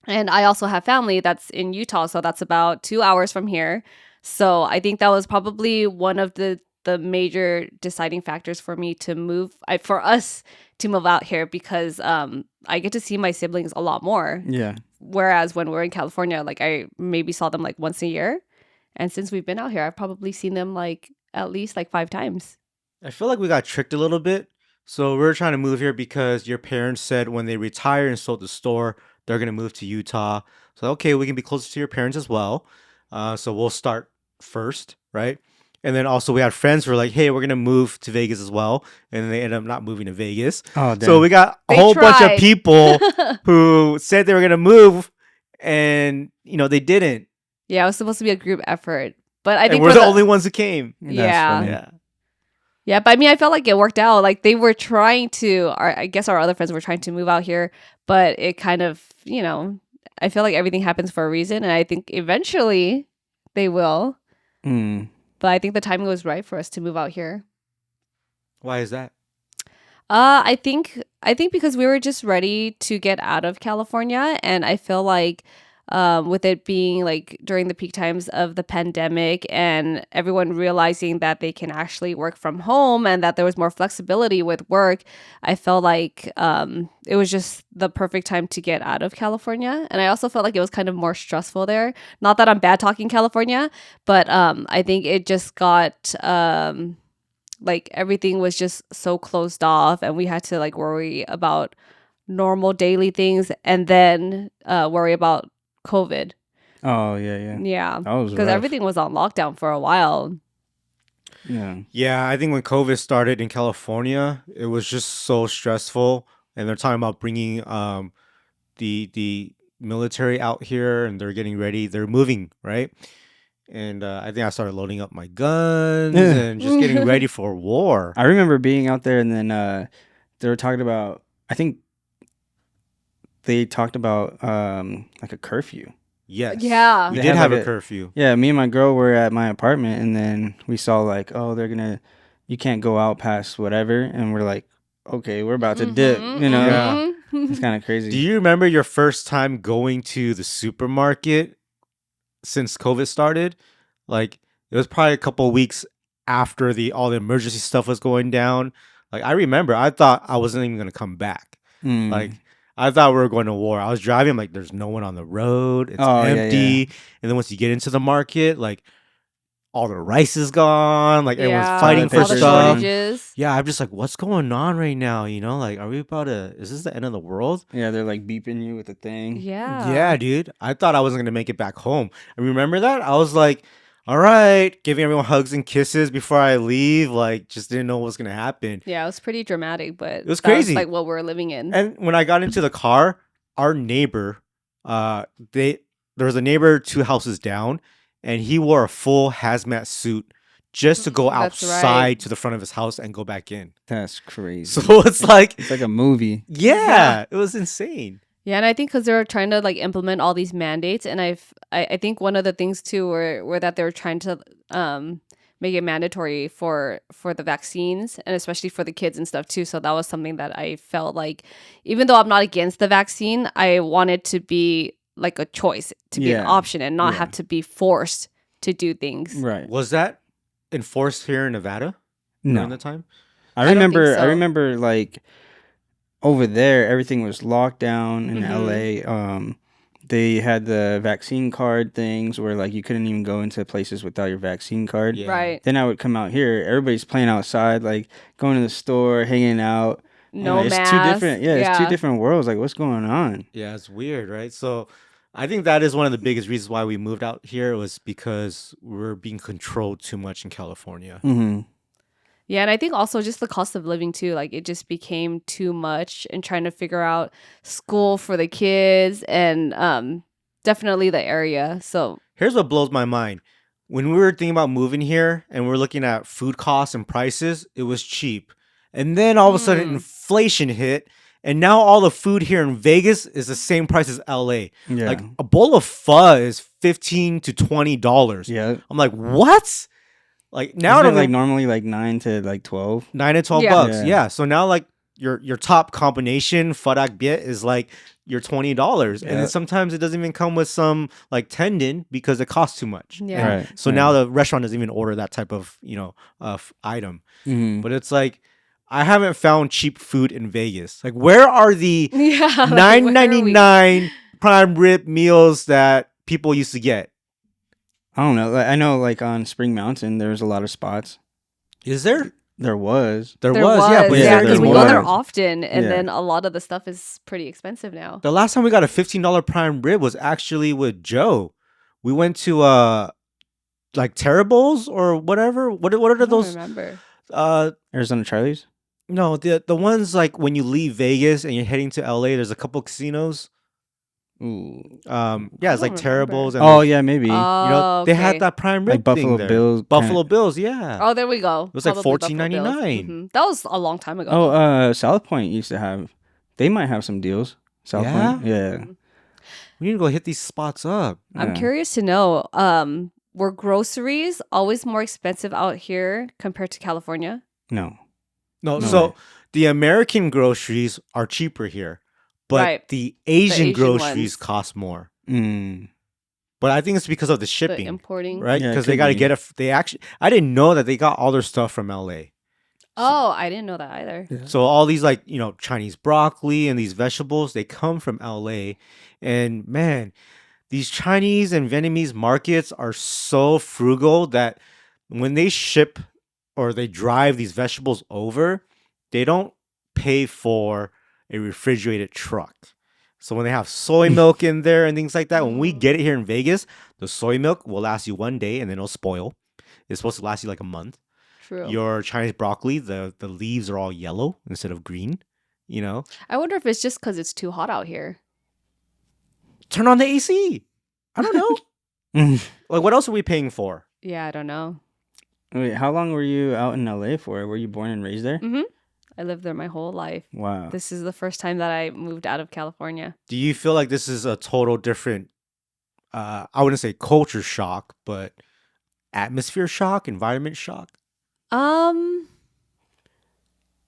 And I also have family that's in Utah, so that's about 2 hours from here. So I think that was probably one of the major deciding factors for me to move, for us to move out here, because I get to see my siblings a lot more. Yeah. Whereas when we're in California, like I maybe saw them like once a year. And since we've been out here, I've probably seen them like at least like 5 times. I feel like we got tricked a little bit. So we're trying to move here because your parents said when they retire and sold the store, they're going to move to Utah. So, okay, we can be closer to your parents as well. So we'll start first, right? And then also we had friends who were like, hey, we're going to move to Vegas as well. And then they ended up not moving to Vegas. Oh, damn. So we got a They whole bunch of tried. people who said they were going to move and, they didn't. Yeah, it was supposed to be a group effort. But I And think we're for the only ones who came. That's Yeah. funny. Yeah. Yeah, but I mean, I felt like it worked out. Like they were trying to, I guess our other friends were trying to move out here, but it kind of, I feel like everything happens for a reason. And I think eventually they will. Mm. But I think the timing was right for us to move out here. Why is that? I think because we were just ready to get out of California, and I feel like with it being like during the peak times of the pandemic and everyone realizing that they can actually work from home and that there was more flexibility with work, I felt like it was just the perfect time to get out of California. And I also felt like it was kind of more stressful there. Not that I'm bad talking California, but I think it just got like everything was just so closed off, and we had to like worry about normal daily things and then worry about COVID. Oh, yeah. Yeah. That was Because rough. everything was on lockdown for a while. Yeah. Yeah, I think when COVID started in California, it was just so stressful. And they're talking about bringing the military out here, and they're getting ready. They're moving, right? And I think I started loading up my guns Yeah. and just getting ready for war. I remember being out there, and then they were talking about, I think they talked about like a curfew. Yes. Yeah. We They did had have like a curfew. Yeah, me and my girl were at my apartment, and then we saw like, oh, you can't go out past whatever, and we're like, okay, we're about to dip, Yeah. It's kind of crazy. Do you remember your first time going to the supermarket since COVID started? Like, it was probably a couple of weeks after all the emergency stuff was going down. Like, I remember, I thought I wasn't even gonna come back. Mm. Like, I thought we were going to war. I was driving, I'm like, there's no one on the road. It's Oh, yeah, empty. yeah. And then once you get into the market, like, all the rice is gone. Like, everyone's Yeah. fighting Toilet for All the paper's stuff. gone. shortages. Yeah, I'm just like, what's going on right now? Like, are we is this the end of the world? Yeah, they're like beeping you with the thing. Yeah. Yeah, dude. I thought I wasn't going to make it back home. I remember that. I was like, all right, giving everyone hugs and kisses before I leave. Like, just didn't know what was going to happen. Yeah, it was pretty dramatic, but It was that crazy. like what we're living in. And when I got into the car, our neighbor, there was a neighbor 2 houses down, and he wore a full hazmat suit just to go That's outside right. to the front of his house and go back in. That's crazy. So it's like, It's like a movie. yeah, it was insane. Yeah, and I think because they're trying to like implement all these mandates, and I think one of the things too were that they were trying to make it mandatory for the vaccines, and especially for the kids and stuff too. So that was something that I felt like, even though I'm not against the vaccine, I wanted to be like a choice, to be an Yeah. option, and not Yeah. have to be forced to do things. Right. Was that enforced here in Nevada? during No. the time? I don't think I so. remember like over there, everything was locked down in Mhm. LA. They had the vaccine card things where like you couldn't even go into places without your vaccine card. Yeah. Right. Then I would come out here, everybody's playing outside, like going to the store, hanging out. And No like, it's two mask. different, yeah, it's two Yeah. different worlds. Like, what's going on? Yeah, it's weird, right? So I think that is one of the biggest reasons why we moved out here was because we're being controlled too much in California. Mm-hmm. Yeah, and I think also just the cost of living too. Like it just became too much and trying to figure out school for the kids and definitely the area. So Here's what blows my mind. When we were thinking about moving here and we're looking at food costs and prices, it was cheap. And then all of a sudden Mm. inflation hit, and now all the food here in Vegas is the same price as LA. Yeah. Like a bowl of pho is $15 to $20. Yeah. I'm like, what? Like now I Isn't it don't like even normally like 9 to like 12? 9 to 12 Yeah. bucks. Yeah. Yeah. So now like your top combination fadak biet is like your $20. And Yeah. then sometimes it doesn't even come with some like tendon because it costs too much. Yeah. And Right. so now the restaurant doesn't even order that type of, item. Mm-hmm. But it's like I haven't found cheap food in Vegas. Like where are the yeah, like, where are we? $9.99 prime rib meals that people used to get? I don't know. Like, I know like on Spring Mountain, there's a lot of spots. Is there? There was. There There was, yeah, but Yeah, yeah, there because we there go there was. often, and Yeah. then a lot of the stuff is pretty expensive now. The last time we got a $15 prime rib was actually with Joe. We went to like Terribles or whatever. What I are don't those? remember. Arizona Charlie's? No, the ones like when you leave Vegas and you're heading to LA. There's a couple casinos. Ooh. Yeah, it's like don't Terribles. remember. And Oh, there's- yeah, maybe. Oh, they had okay. that prime Like rib Buffalo thing there. Bills Buffalo Bills, yeah. Oh, there we go. It was like Probably Buffalo Bills. $14.99. Mhm. That was a long time ago. Oh, though. South Point used to have. They might have some deals. South Yeah? Point. Yeah. Mhm. We need to go hit these spots up. I'm Yeah. curious to know, were groceries always more expensive out here compared to California? No. No, No so way. the American groceries are cheaper here, but Right. the Asian Asian groceries ones. cost more. Mm. But I think it's because of the The shipping, importing. right? Yeah, it Because they could got to be. get they actually. I didn't know that they got all their stuff from LA. Oh, I didn't know that either. So all these like Chinese broccoli and these vegetables, they come from LA, and man, these Chinese and Vietnamese markets are so frugal that when they ship or they drive these vegetables over, they don't pay for a refrigerated truck. So when they have soy milk in there and things like that, when we get it here in Vegas, the soy milk will last you one day and then it'll spoil. It's supposed to last you like a month. True. Your Chinese broccoli, the leaves are all yellow instead of green. I wonder if it's just because it's too hot out here. Turn on the AC. I don't know. Like, what else are we paying for? Yeah, I don't know. Wait, how long were you out in LA for? Were you born and raised there? Mm-hmm. I lived there my whole life. Wow. This is the first time that I moved out of California. Do you feel like this is a total different, I wouldn't say culture shock, but atmosphere shock, environment shock?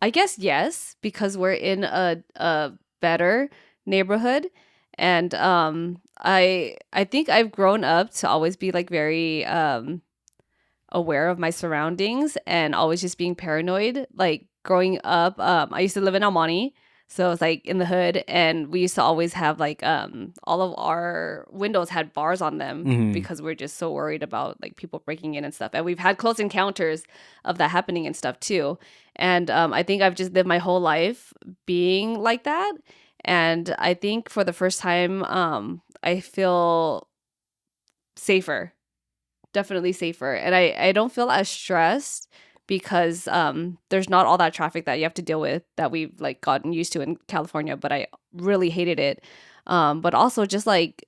I guess yes, because we're in a better neighborhood, and I think I've grown up to always be like very aware of my surroundings and always just being paranoid. Like growing up, I used to live in Almani, so it's like in the hood, and we used to always have like all of our windows had bars on them Mhm. because we're just so worried about like people breaking in and stuff. And we've had close encounters of that happening and stuff too. And I think I've just lived my whole life being like that. And I think for the first time, I feel safer, definitely safer. And I don't feel as stressed because there's not all that traffic that you have to deal with that we've like gotten used to in California, but I really hated it. But also just like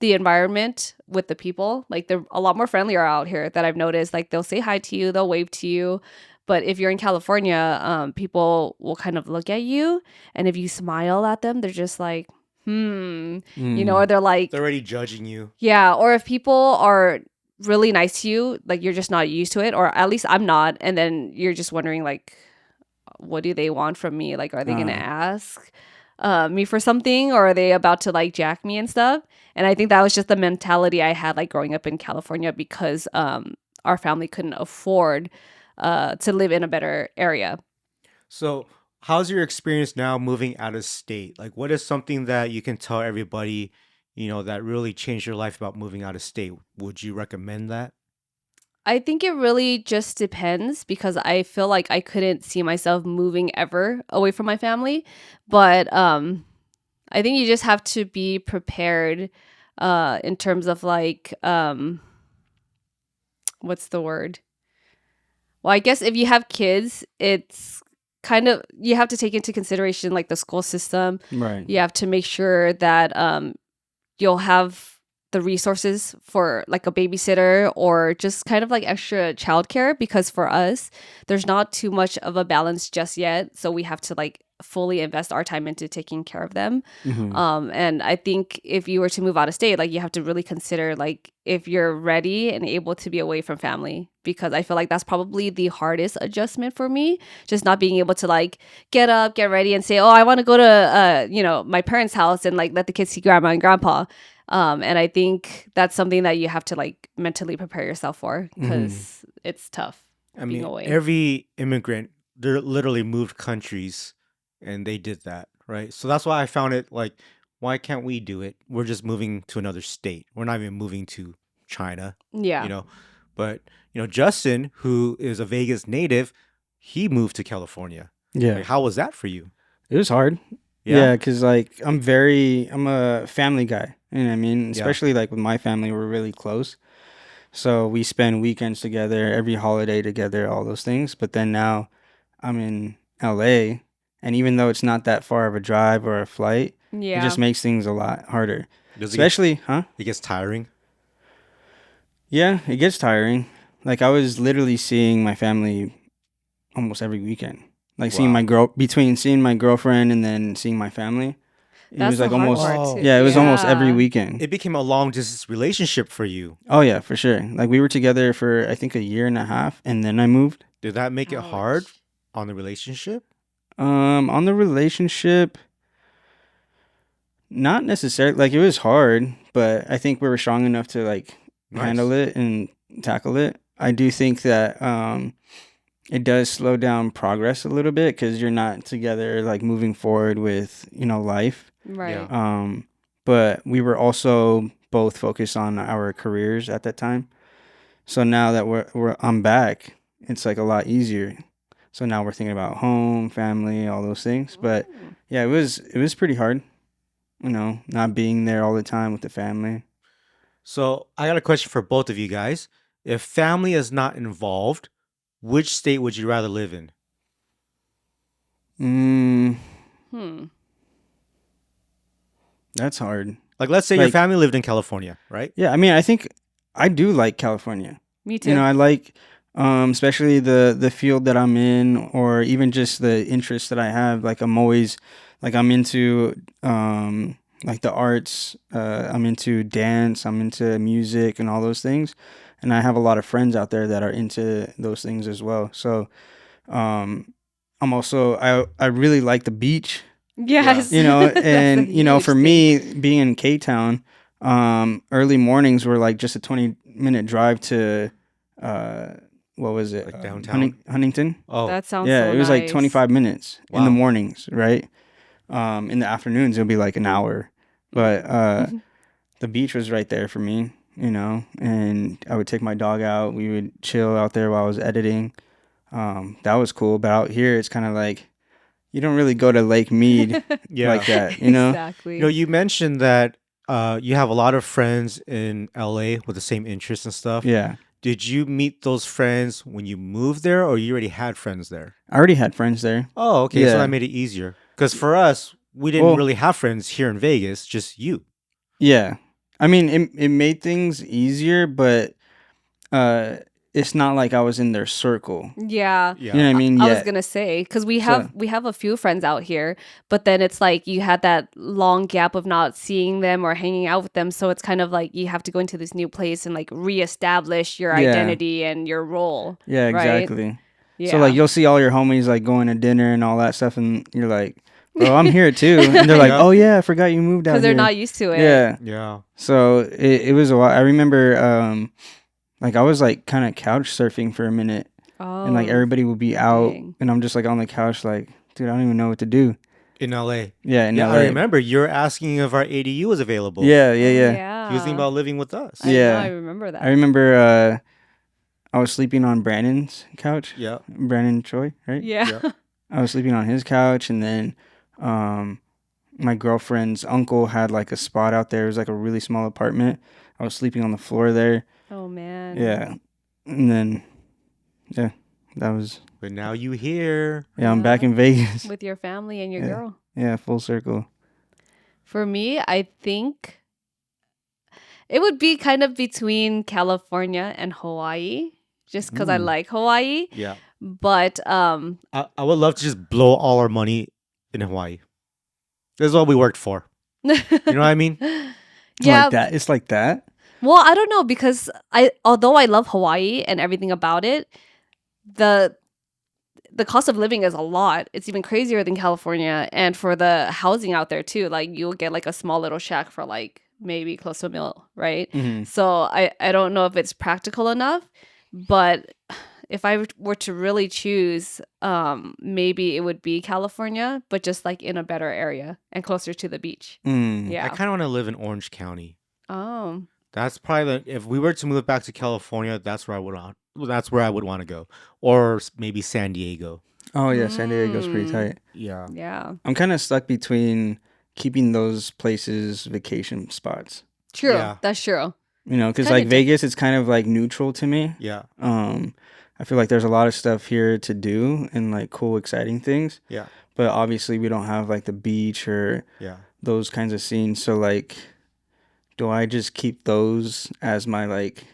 the environment with the people, like they're a lot more friendlier out here that I've noticed. Like they'll say hi to you, they'll wave to you. But if you're in California, people will kind of look at you, and if you smile at them, they're just like, or they're like, They're already judging you. yeah. Or if people are really nice to you, like you're just not used to it, or at least I'm not, and then you're just wondering like, what do they want from me? Like, are they gonna ask me for something, or are they about to like jack me and stuff? And I think that was just the mentality I had like growing up in California because our family couldn't afford to live in a better area. So, how's your experience now moving out of state? Like, what is something that you can tell everybody, that really changed your life about moving out of state? Would you recommend that? I think it really just depends because I feel like I couldn't see myself moving ever away from my family. But I think you just have to be prepared in terms of like, what's the word? Well, I guess if you have kids, it's kind of, you have to take into consideration like the school system. Right. You have to make sure that you'll have the resources for like a babysitter or just kind of like extra childcare, because for us there's not too much of a balance just yet, so we have to like fully invest our time into taking care of them. Mm-hmm. And I think if you were to move out of state, like you have to really consider like if you're ready and able to be away from family, because I feel like that's probably the hardest adjustment for me, just not being able to like get up, get ready and say, oh, I want to go to my parents' house and like let the kids see grandma and grandpa. And I think that's something that you have to like mentally prepare yourself for, because it's tough I being mean, away. every immigrant, they literally moved countries and they did that, right? So that's why I found it like, why can't we do it? We're just moving to another state. We're not even moving to China, Yeah. you know. But, Justin, who is a Vegas native, he moved to California. Yeah. Like, how was that for you? It was hard. Yeah, because like I'm a family guy. You know what I mean? Especially like with my family, we're really close. So we spend weekends together, every holiday together, all those things. But then now I'm in LA, and even though it's not that far of a drive or a flight, it Yeah. just makes things a lot harder. Does Especially, it gets tiring? Yeah, it gets tiring. Like I was literally seeing my family almost every weekend. Like seeing Wow. between seeing my girlfriend and then seeing my family. It That's was the like hard almost, part too. yeah, it was almost every Yeah. weekend. It became a long distance relationship for you. Oh yeah, for sure. Like we were together for I think a year and a half, and then I moved. Did that make it hard Ouch. on the relationship? On the relationship, not necessarily. Like it was hard, but I think we were strong enough to like handle Nice. it and tackle it. I do think that it does slow down progress a little bit because you're not together like moving forward with life. Right. Yeah. But we were also both focused on our careers at that time. So now that I'm back, it's like a lot easier. So now we're thinking about home, family, all those things. But yeah, it was pretty hard, not being there all the time with the family. So I got a question for both of you guys. If family is not involved, which state would you rather live in? Hmm. That's hard. Like, let's say your Like, family lived in California, right? yeah, I mean, I think I do like California. Me too. I like especially the field that I'm in, or even just the interests that I have. Like I'm always like I'm into like the arts, I'm into dance, I'm into music and all those things. And I have a lot of friends out there that are into those things as well. So I'm also I really like the beach, Yes. That's a and huge for thing. me being in K-Town, early mornings were like just a 20-minute drive to what was it? Like downtown? Huntington. Oh, That sounds Yeah, so it was like nice. 25 minutes in the Wow. mornings, right? In the afternoons it'll be like an hour. But the beach was right there for me, and I would take my dog out. We would chill out there while I was editing. That was cool. But out here it's kind of like you don't really go to Lake Mead yeah. like that, Exactly. You mentioned that you have a lot of friends in LA with the same interests and stuff. Yeah. Did you meet those friends when you moved there, or you already had friends there? I already had friends there. Oh, okay. So Yeah. that made it easier. Because for us, we didn't Well, really have friends here in Vegas, just you. yeah. I mean, it made things easier, but it's not like I was in their circle. Yeah. You know what I mean? I Yeah. was gonna say, because we So- have a few friends out here, but then it's like you had that long gap of not seeing them or hanging out with them, so it's kind of like you have to go into this new place and like reestablish your Yeah. identity and your role. Yeah, right? exactly. Yeah. So like you'll see all your homies like going to dinner and all that stuff, and you're like, bro, I'm here too. And they're like, Yeah. oh yeah, I forgot you moved out because they're here. not used to it. Yeah. Yeah. So it was a while. I remember like I was like kind of couch surfing for a minute. and like Oh, everybody will be out, dang. and I'm just like on the couch, like, dude, I don't even know what to do. In LA. Yeah, in Yeah, I LA. remember you're asking if our ADU was available. Yeah, yeah, Oh, yeah, He was thinking yeah. about living with us. I know. I yeah. remember I that. remember I was sleeping on Brandon's couch. Yeah. Brandon Choi, right? Yeah. Yeah. I was sleeping on his couch, and then um, my girlfriend's uncle had like a spot out there. It was like a really small apartment. I was sleeping on the floor there. Oh, man. Yeah, and then yeah, that was But now you here. yeah. I'm back Yeah. in Vegas. With your family and your Yeah. girl. Yeah, full circle. For me, I think it would be kind of between California and Hawaii, just because I Ooh. like Hawaii. Yeah. But I would love to just blow all our money in Hawaii. This is what we worked for. You know what I mean? yeah. Like that. It's like that. Well, I don't know because although I love Hawaii and everything about it, the cost of living is a lot. It's even crazier than California, and for the housing out there too. Like you'll get like a small little shack for like maybe close to a mil, right? Mm-hmm. So I don't know if it's practical enough, but if I were to really choose, maybe it would be California, but just like in a better area and closer to the beach. Mm. I Yeah. kind of want to live in Orange County. Oh. That's probably if we were to move back to California, that's where I would want. That's where I would want to go, or maybe San Diego. Oh yeah, San Diego's pretty Mm. tight. Yeah. Yeah. I'm kind of stuck between keeping those places vacation spots. True. Yeah. That's true. You know, because Kinda like Vegas, it's kind of like neutral to me. Yeah. I feel like there's a lot of stuff here to do and like cool, exciting things. Yeah. But obviously, we don't have like the beach or Yeah. those kinds of scenes. So like, do I just keep those as my like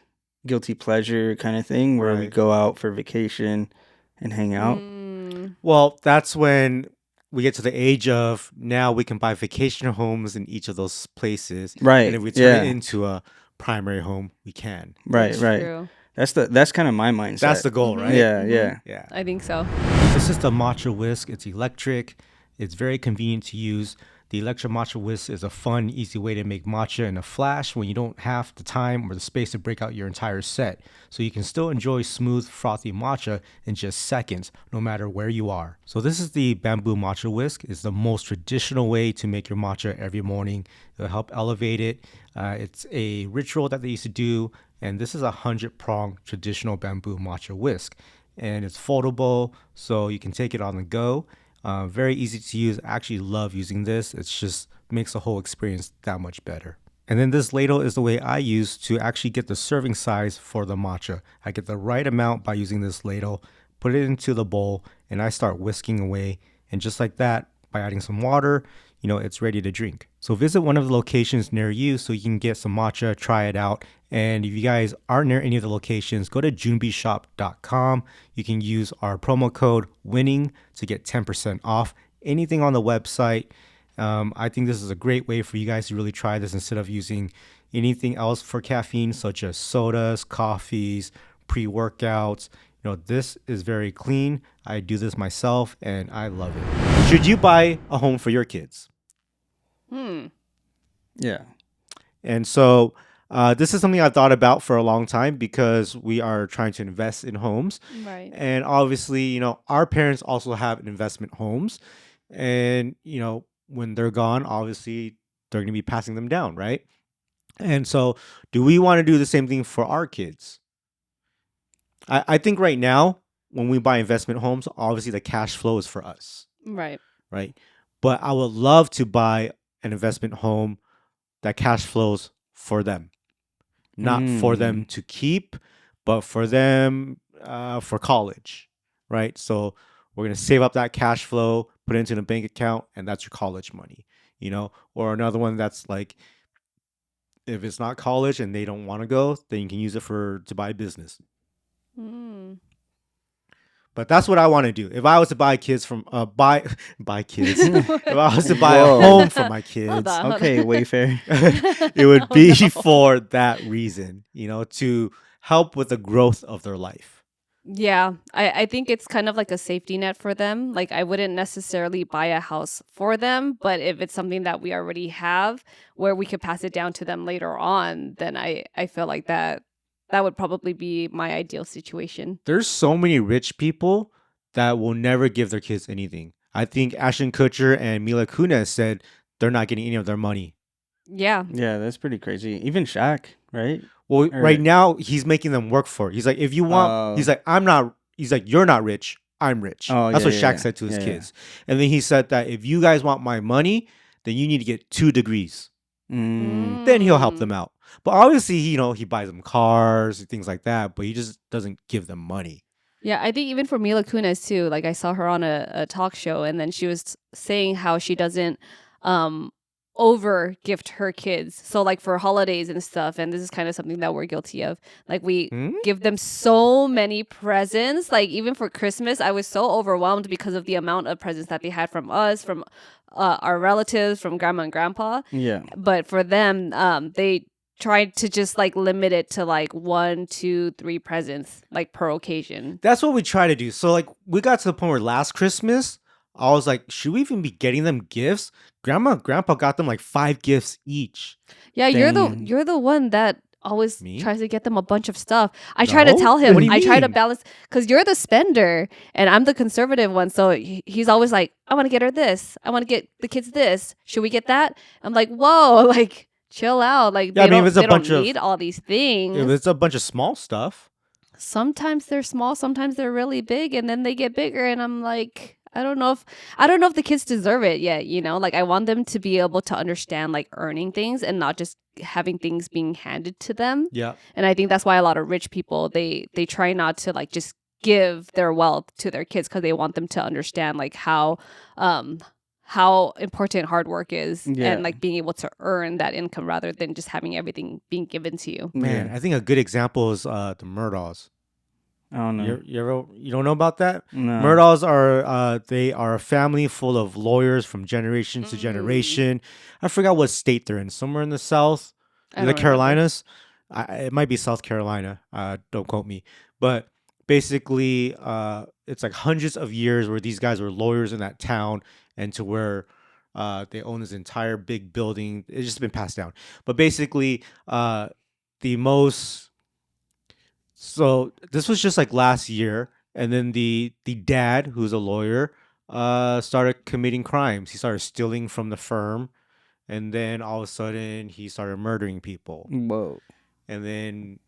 guilty pleasure kind of thing where we Right. go out for vacation and hang out? Mm. Well, that's when we get to the age of now we can buy vacation homes in each of those places. Right. And if we turn Yeah. it into a primary home, we can. Right. That's Right. true. That's kind of my mindset. That's the goal, Mhm. right? Yeah. Mhm. Yeah. Yeah. I think so. This is the matcha whisk. It's electric. It's very convenient to use. The electric matcha whisk is a fun, easy way to make matcha in a flash when you don't have the time or the space to break out your entire set. So you can still enjoy smooth, frothy matcha in just seconds, no matter where you are. So this is the bamboo matcha whisk. It's the most traditional way to make your matcha every morning. It'll help elevate it. It's a ritual that they used to do, and this is a 100-prong traditional bamboo matcha whisk. And it's foldable, so you can take it on the go. Very easy to use. I actually love using this. It's just makes the whole experience that much better. And then this ladle is the way I use to actually get the serving size for the matcha. I get the right amount by using this ladle, put it into the bowl, and I start whisking away. And just like that, by adding some water, it's ready to drink. So visit one of the locations near you so you can get some matcha, try it out. And if you guys aren't near any of the locations, go to junbishop.com. You can use our promo code WINNING to get 10% off anything on the website. I think this is a great way for you guys to really try this instead of using anything else for caffeine, such as sodas, coffees, pre-workouts. This is very clean. I do this myself and I love it. Should you buy a home for your kids? Yeah. And so this is something I've thought about for a long time because we are trying to invest in homes. Right. And obviously, our parents also have investment homes. And, when they're gone, obviously, they're going to be passing them down, right? And so, do we want to do the same thing for our kids? I think right now, when we buy investment homes, obviously the cash flow is for us, Right. right? But I would love to buy an investment home that cash flows for them, not for them to keep, but for them for college, right? So we're going to save up that cash flow, put it into a bank account, and that's your college money, or another one that's like, if it's not college and they don't want to go, then you can use it to buy business. Mm. But that's what I want to do. If I was to buy kids from buy kids, if I was to buy a Whoa. home for my Hold kids, on. Okay, Wayfair. it would Oh, be no. for that reason, to help with the growth of their life. Yeah, I think it's kind of like a safety net for them. Like I wouldn't necessarily buy a house for them, but if it's something that we already have where we could pass it down to them later on, then I feel like that would probably be my ideal situation. There's so many rich people that will never give their kids anything. I think Ashton Kutcher and Mila Kunis said they're not getting any of their money. Yeah. Yeah, that's pretty crazy. Even Shaq, right? Well, Or right now he's making them work for it. He's like, if you want, he's like, I'm not. He's like, you're not rich. I'm rich. Oh, That's yeah, what yeah, Shaq yeah. said to his Yeah, kids. And then he said that if you guys want my money, then you need to get 2 degrees. Then he'll help them out. But obviously, he buys them cars and things like that. But he just doesn't give them money. Yeah, I think even for Mila Kunis too, like I saw her on a talk show and then she was saying how she doesn't over gift her kids. So like for holidays and stuff, and this is kind of something that we're guilty of. Like we give them so many presents. Like even for Christmas, I was so overwhelmed because of the amount of presents that they had from us, from our relatives, from grandma and grandpa. Yeah. But for them, they tried to just like limit it to like 1, 2, 3 presents like per occasion. That's what we try to do. So like we got to the point where last Christmas, I was like, should we even be getting them gifts? Grandma and grandpa got them like 5 gifts each. Yeah, Dang. you're the one that always Me? tries to get them a bunch of stuff. I try to No? tell What him. do you I try to mean? balance because you're the spender and I'm the conservative one. So he's always like, I want to get her this. I want to get the kids this. Should we get that? I'm like, whoa, like chill out. Like Yeah, I mean, if it's a they don't bunch of- need all these things. If it's a bunch of small stuff. Sometimes they're small, sometimes they're really big, and then they get bigger. And I'm like, I don't know if the kids deserve it yet. Like I want them to be able to understand like earning things and not just having things being handed to them. Yeah. And I think that's why a lot of rich people they try not to like just give their wealth to their kids because they want them to understand like how important hard work is Yeah. and like being able to earn that income rather than just having everything being given to you. Man, Yeah. I think a good example is the Murdaws. I don't know. You don't know about that? No. Murdaws are they are a family full of lawyers from generation to generation. I forgot what state they're in. Somewhere in the South, I the don't remember. Carolinas. It might be South Carolina. Don't quote me. But basically, it's like hundreds of years where these guys were lawyers in that town, and to where they own this entire big building. It's just been passed down. But basically, the most. So this was just like last year, and then the dad, who's a lawyer, started committing crimes. He started stealing from the firm, and then all of a sudden he started murdering people. Whoa. And then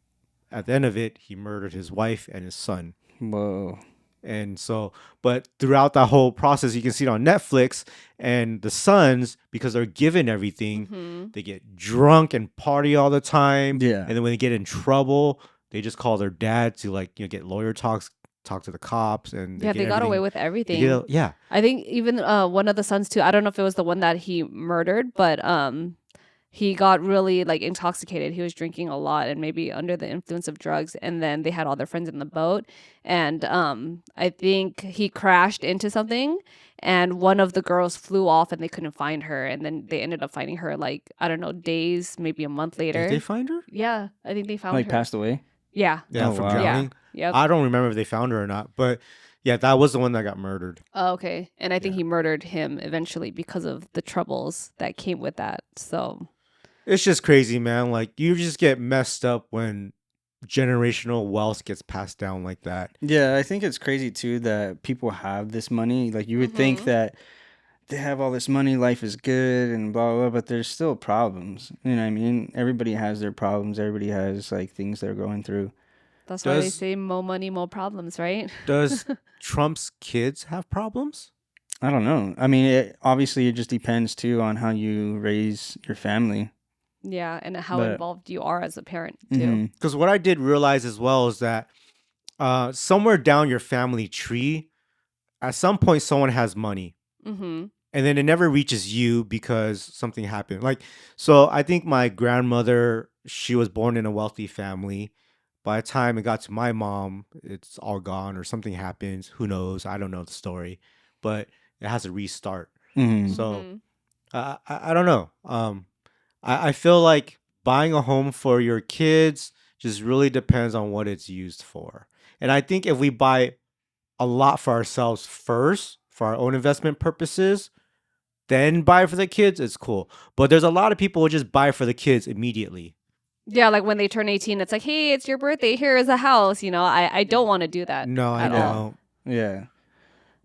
at the end of it, he murdered his wife and his son. Whoa. And so, but throughout that whole process, you can see it on Netflix. And the sons, because they're given everything, they get drunk and party all the time. Yeah. And then when they get in trouble, they just call their dad to like get lawyer talks, talk to the cops, and Yeah, they got away with they everything. yeah. I think even one of the sons too. I don't know if it was the one that he murdered, but he got really like intoxicated. He was drinking a lot and maybe under the influence of drugs. And then they had all their friends in the boat, and I think he crashed into something, and one of the girls flew off, and they couldn't find her. And then they ended up finding her like I don't know days, maybe a month later. Did they find her? Yeah, I think they found Like her. passed away? Yeah. Yeah, Oh, from wow. drowning. Yeah. Yep. I don't remember if they found her or not, but yeah, that was the one that got murdered. Oh, okay. And I think Yeah. he murdered him eventually because of the troubles that came with that. So It's just crazy, man. Like you just get messed up when generational wealth gets passed down like that. Yeah, I think it's crazy too that people have this money. Like you would think that they have all this money, life is good and blah blah, but there's still problems. You know what I mean? Everybody has their problems. Everybody has like things they're going through. that's why they Does- say more money, more problems, right? Does Trump's kids have problems? I don't know. I mean, obviously it just depends too on how you raise your family. Yeah, and how But- involved you are as a parent too. Mhm. Because what I did realize as well is that somewhere down your family tree, at some point someone has money. Mm-hmm. And then it never reaches you because something happened. Like, so I think my grandmother, she was born in a wealthy family. By the time it got to my mom, it's all gone or something happens. Who knows? I don't know the story, but it has to restart. Mhm. So I don't know. I feel like buying a home for your kids just really depends on what it's used for. And I think if we buy a lot for ourselves first, for our own investment purposes, then buy for the kids, it's cool. But there's a lot of people who just buy for the kids immediately. Yeah, like when they turn 18, it's like, hey, it's your birthday. Here is a house. I don't want to do that No, I at all. don't. Yeah.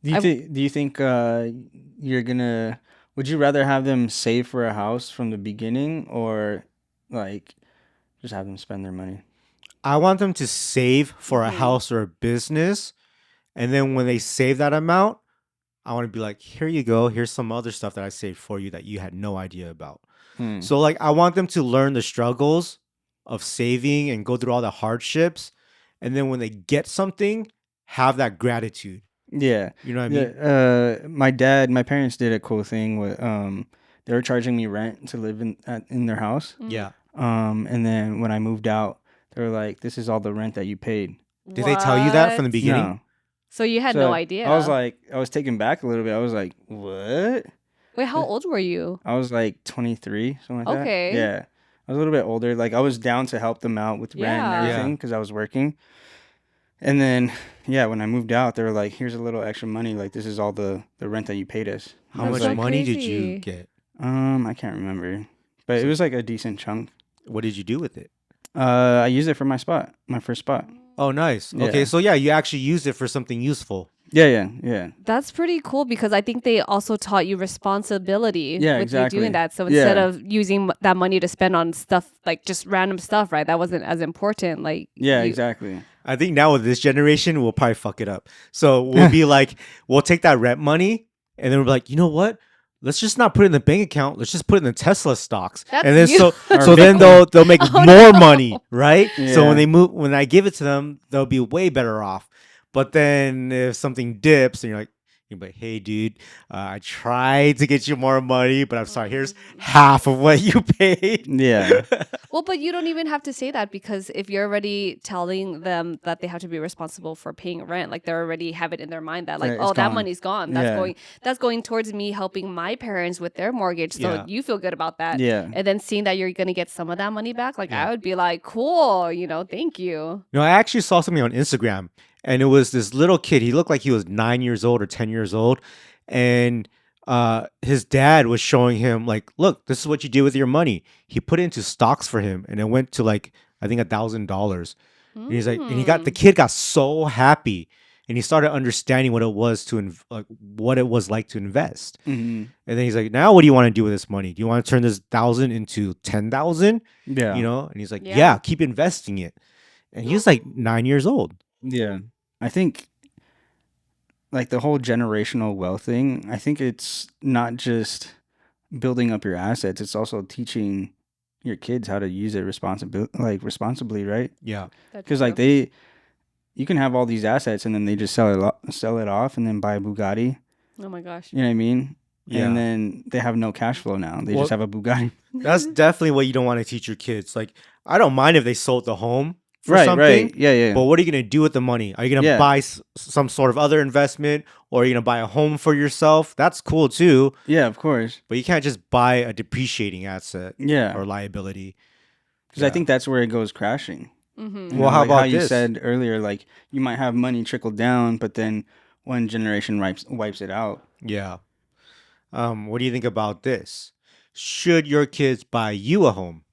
Do you I think? Do you think you're gonna? Would you rather have them save for a house from the beginning, or like just have them spend their money? I want them to save for a Mhm. house or a business, and then when they save that amount, I want to be like, here you go. Here's some other stuff that I saved for you that you had no idea about. Hmm. So like I want them to learn the struggles of saving and go through all the hardships, and then when they get something, have that gratitude. Yeah. You know what I mean? Yeah. My parents did a cool thing with they were charging me rent to live in their house. Mm. Yeah. And then when I moved out, they were like, "This is all the rent that you paid." Did they tell you that from the What? beginning? No. So you had no So I was idea. like, I was taken back a little bit. I was like, "What?" Wait, how old were you? I was like 23, something like that. Okay. Yeah. I was a little bit older. Like I was down to help them out with rent and Yeah. Yeah. everything because I was working. And then, yeah, when I moved out, they were like, "Here's a little extra money. Like this is all the rent that you paid us." How And I That's was much so like, money did you crazy. get? I can't remember, but it So was like a decent chunk. what did you do with it? I used it for my first spot. Oh, nice. Okay, Yeah. so yeah, you actually used it for something useful. Yeah. That's pretty cool because I think they also taught you responsibility Yeah, with you doing exactly. that. So instead Yeah. of using that money to spend on stuff like just random stuff, right? That wasn't as important. Like Yeah, you, exactly. I think now with this generation, we'll probably fuck it up. So we'll be like, we'll take that rent money, and then we'll be like, you know what? Let's just not put it in the bank account. Let's just put it in the Tesla stocks, that's and then you. Or so then Bitcoin. they'll make Oh more money, no. right? So Yeah. when I give it to them, they'll be way better off. But then if something dips, and you're like, hey, dude, I tried to get you more money, but I'm sorry. Here's Mm. half of what you paid. Yeah. Well, but you don't even have to say that because if you're already telling them that they have to be responsible for paying rent, like they already have it in their mind that like, It's oh, that gone. money's gone. Yeah. That's going towards me helping my parents with their mortgage. So Yeah. you feel good about that. Yeah. And then seeing that you're gonna get some of that money back, like Yeah. I would be like, cool, thank you. I actually saw something on Instagram, and it was this little kid. He looked like he was 9 years old or 10 years old, and his dad was showing him like, "Look, this is what you do with your money." He put it into stocks for him, and it went to like I think $1,000. And he's like, and the Mm. kid got so happy, and he started understanding what it was like what it was like to invest. Hmm. And then he's like, "Now, what do you want to do with this money? Do you want to turn this 1,000 into 10,000?" Yeah. And he's like, Yeah. "Yeah, keep investing it." And he was like 9 years old. Yeah. I think like the whole generational wealth thing, I think it's not just building up your assets, it's also teaching your kids how to use it responsibly, right? Yeah. That's Because like true. you can have all these assets and then they just sell it off and then buy a Bugatti. Oh my gosh. You know what I mean? Yeah. And then they have no cash flow now. They Well, just have a Bugatti. That's definitely what you don't want to teach your kids. Like, I don't mind if they sold the home for Right, something, right. Yeah. but what are you going to do with the money? Are you going to Yeah. buy some sort of other investment, or are you going to buy a home for yourself? That's cool too, Yeah, of course. but you can't just buy a depreciating asset Yeah. or liability. Because I Yeah. think that's where it goes crashing. Mm-hmm. You Well, know, how like how about you this? said earlier, like you might have money trickle down, but then one generation wipes it out. Yeah. What do you think about this? Should your kids buy you a home?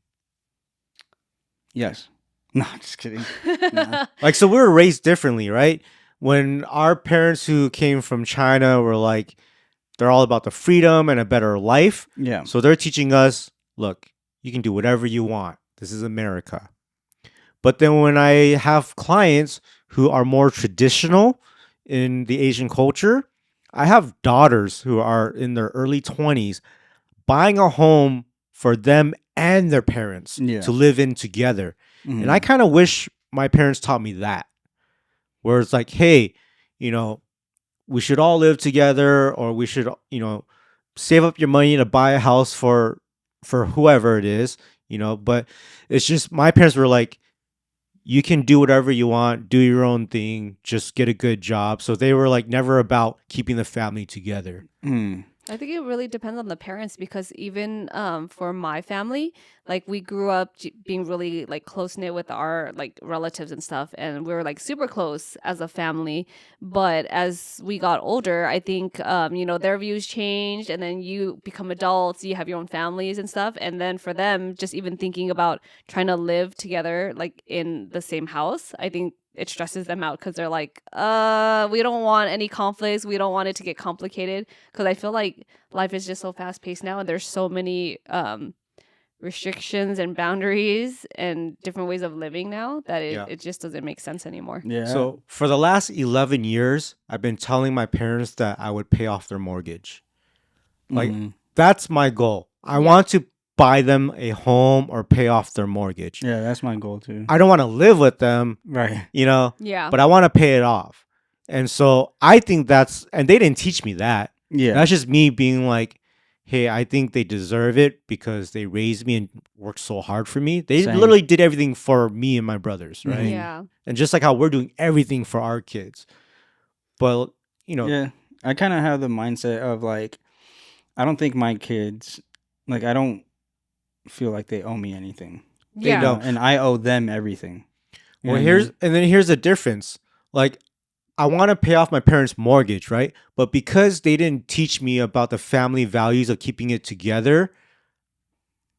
Yes. No, just kidding. Nah. Like, so we were raised differently, right? When our parents who came from China were like, they're all about the freedom and a better life. Yeah. So they're teaching us, look, you can do whatever you want. This is America. But then when I have clients who are more traditional in the Asian culture, I have daughters who are in their early 20s buying a home for them and their parents Yeah. to live in together. And I Mhm. kind of wish my parents taught me that, where it's like, hey, we should all live together, or we should, save up your money to buy a house for whoever it is, but it's just my parents were like, you can do whatever you want, do your own thing, just get a good job. So they were like never about keeping the family together. Mm. I think it really depends on the parents because even for my family, like we grew up being really like close knit with our like relatives and stuff, and we were like super close as a family. But as we got older, I think their views changed, and then you become adults, you have your own families and stuff, and then for them, just even thinking about trying to live together like in the same house, I think it stresses them out because they're like, we don't want any conflicts. We don't want it to get complicated because I feel like life is just so fast paced now and there's so many restrictions and boundaries and different ways of living now that Yeah. it just doesn't make sense anymore. Yeah. So for the last 11 years, I've been telling my parents that I would pay off their mortgage. Like, that's my goal. I want to buy them a home or pay off their mortgage. Yeah, that's my goal too. I don't want to live with them, Right. Yeah. but I want to pay it off. And so I think and they didn't teach me that. Yeah. That's just me being like, hey, I think they deserve it because they raised me and worked so hard for me. They Same. literally did everything for me and my brothers, right? Yeah. And just like how we're doing everything for our kids. But, Yeah. I kind of have the mindset of like, I don't think my kids, like, I don't feel like they owe me anything. They Yeah. don't. And I owe them everything. You Well, know what I mean? then here's the difference. Like, I want to pay off my parents' mortgage, right? But because they didn't teach me about the family values of keeping it together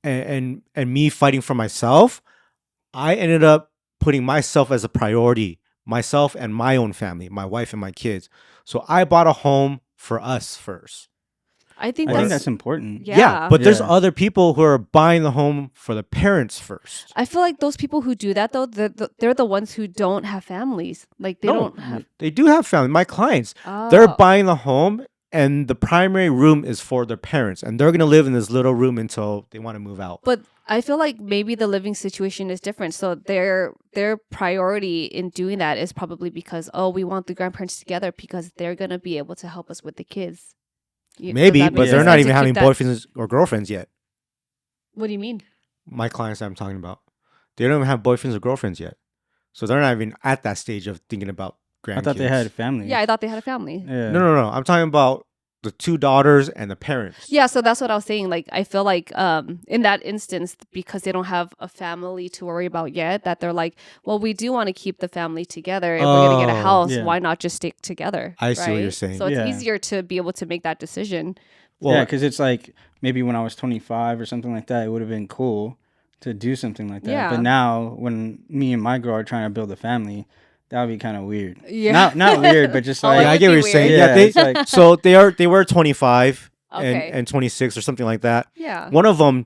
and me fighting for myself, I ended up putting myself as a priority, myself and my own family, my wife and my kids. So I bought a home for us first. I think I think that's important. Yeah. But there's Yeah. other people who are buying the home for the parents first. I feel like those people who do that though, they're the ones who don't have families. Like they No, don't have. They do have family. My clients, they're Oh. buying the home and the primary room is for their parents and they're going to live in this little room until they want to move out. But I feel like maybe the living situation is different. So their priority in doing that is probably because we want the grandparents together because they're gonna be able to help us with the kids. Does Maybe, that make but they're sense? not To even keep having that- boyfriends or girlfriends yet. What do you mean? My clients I'm talking about, they don't even have boyfriends or girlfriends yet. So they're not even at that stage of thinking about grandkids. I thought they had a family. Yeah, I thought they had a family. Yeah. No. I'm talking about the two daughters and the parents. Yeah, so that's what I was saying. Like, I feel like in that instance, because they don't have a family to worry about yet, that they're like, well, we do want to keep the family together. If we're going to get a Oh, house, yeah. why not just stick together? I see what you're right? saying. So it's Yeah. easier to be able to make that decision. Well, Yeah, because it's like maybe when I was 25 or something like that, it would have been cool to do something like that. Yeah. But now, when me and my girl are trying to build a family, that would be kind of weird. Yeah. Not weird, but just Oh, like yeah, I would get what be you're saying. weird. Yeah, Yeah, they it's like- so they were 25 Okay. and 26 or something like that. Yeah. One of them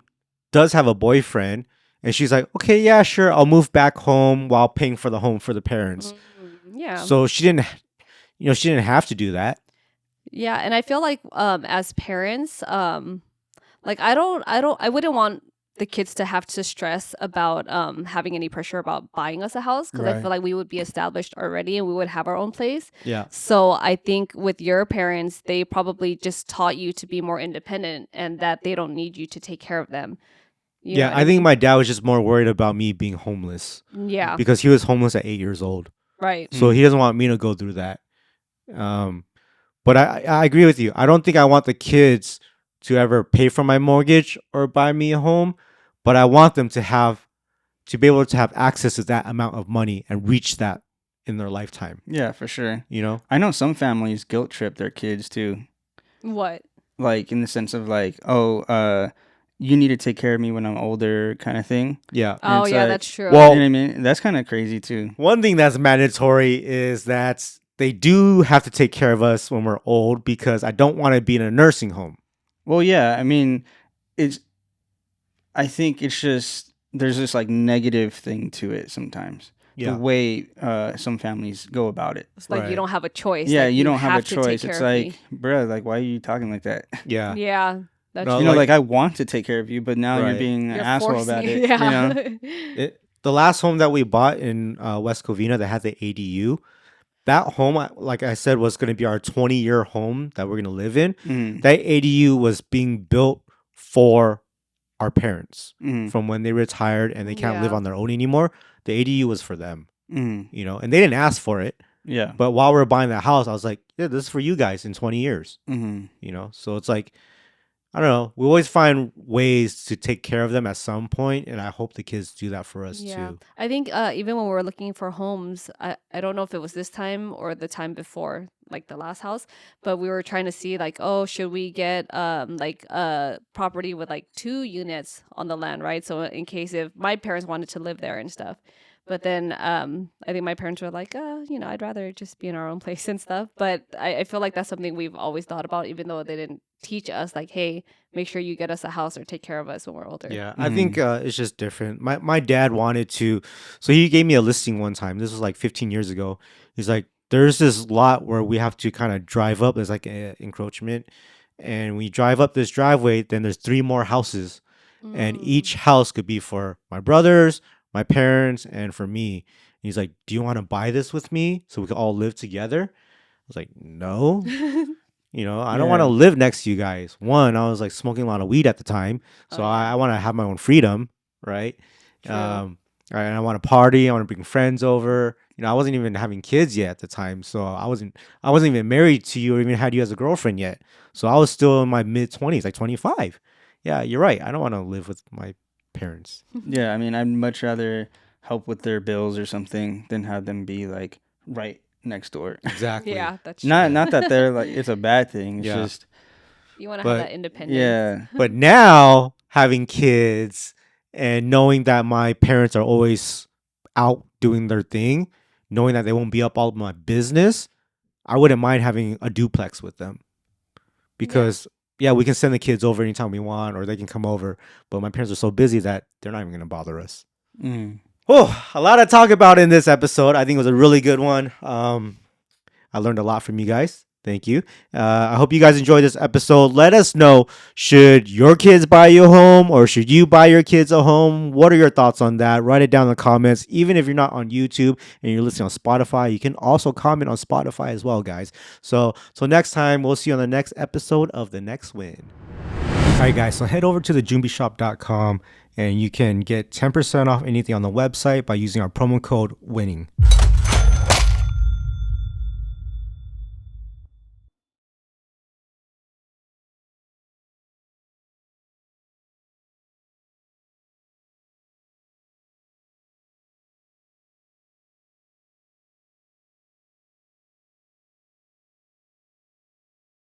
does have a boyfriend, and she's like, okay, yeah, sure, I'll move back home while paying for the home for the parents. Yeah. So she didn't have to do that. Yeah, and I feel like as parents, like I wouldn't want the kids to have to stress about having any pressure about buying us a house because I Right. feel like we would be established already and we would have our own place. Yeah. So I think with your parents, they probably just taught you to be more independent and that they don't need you to take care of them. You know Yeah, what I think mean? my dad was just more worried about me being homeless Yeah, because he was homeless at 8 years old. right. So he doesn't want me to go through that. But I agree with you. I don't think I want the kids to ever pay for my mortgage or buy me a home, but I want them to be able to have access to that amount of money and reach that in their lifetime. yeah, for sure. You know? I know some families guilt trip their kids too. What? Like in the sense of like, you need to take care of me when I'm older kind of thing. Yeah. Oh it's yeah, like- that's true. Well- You know what I mean? That's kind of crazy too. One thing that's mandatory is that they do have to take care of us when we're old because I don't want to be in a nursing home. Well, yeah, I mean, I think it's just, there's this like negative thing to it sometimes. Yeah. The way some families go about it. It's like Right. you don't have a choice. Yeah, like, you don't have a to take choice. care It's of me. like, bruh, like, why are you talking like that? Yeah. Yeah, that's No, You true. know, like- like, I want to take care of you, but now you're Right. being an You're asshole forcing- about it. Yeah. You know? The last home that we bought in West Covina that had the ADU, that home, like I said, was going to be our 20-year home that we're going to live in. Mhm, That ADU was being built for our parents mhm, from when they retired and they can't live Yeah. on their own anymore. The ADU was for them, mhm. and they didn't ask for it. Yeah. But while we were buying that house, I was like, yeah, this is for you guys in 20 years. So it's like, I don't know. We always find ways to take care of them at some point, and I hope the kids do that for us Yeah, too. I think even when we were looking for homes, I don't know if it was this time or the time before, like the last house, but we were trying to see like, oh, should we get like a property with like 2 units on the land, right? So in case if my parents wanted to live there and stuff. But then I think my parents were like, I'd rather just be in our own place and stuff. But I feel like that's something we've always thought about, even though they didn't teach us, like, hey, make sure you get us a house or take care of us when we're older. Yeah, I think it's just different. My dad wanted to, so he gave me a listing one time. This was like 15 years ago. He's like, there's this lot where we have to kind of drive up. There's like an encroachment, and we drive up this driveway. Then there's 3 more houses, and each house could be for my brothers, my parents, and for me. He's like, do you want to buy this with me so we can all live together? I was like, no. I don't want to live next to you guys. One, I was like smoking a lot of weed at the time, so I want to have my own freedom, right? True. And I want to party. I want to bring friends over. I wasn't even having kids yet at the time, so I wasn't even married to you or even had you as a girlfriend yet. So I was still in my mid-20s, like 25. Yeah, you're right. I don't want to live with my parents. Yeah, I mean, I'd much rather help with their bills or something than have them be like right next door. Exactly. Yeah, that's true. Not that they're like it's a bad thing. It's Yeah. just You want to have that independence. yeah. But now having kids and knowing that my parents are always out doing their thing, knowing that they won't be up all my business, I wouldn't mind having a duplex with them. Because yeah, we can send the kids over anytime we want, or they can come over. But my parents are so busy that they're not even gonna bother us. Oh, a lot to talk about in this episode. I think it was a really good one. I learned a lot from you guys. Thank you. I hope you guys enjoyed this episode. Let us know, should your kids buy you a home or should you buy your kids a home? What are your thoughts on that? Write it down in the comments. Even if you're not on YouTube and you're listening on Spotify, you can also comment on Spotify as well, guys. So next time, we'll see you on the next episode of The Next Win. All right, guys, so head over to thejumbishop.com and you can get 10% off anything on the website by using our promo code WINNING.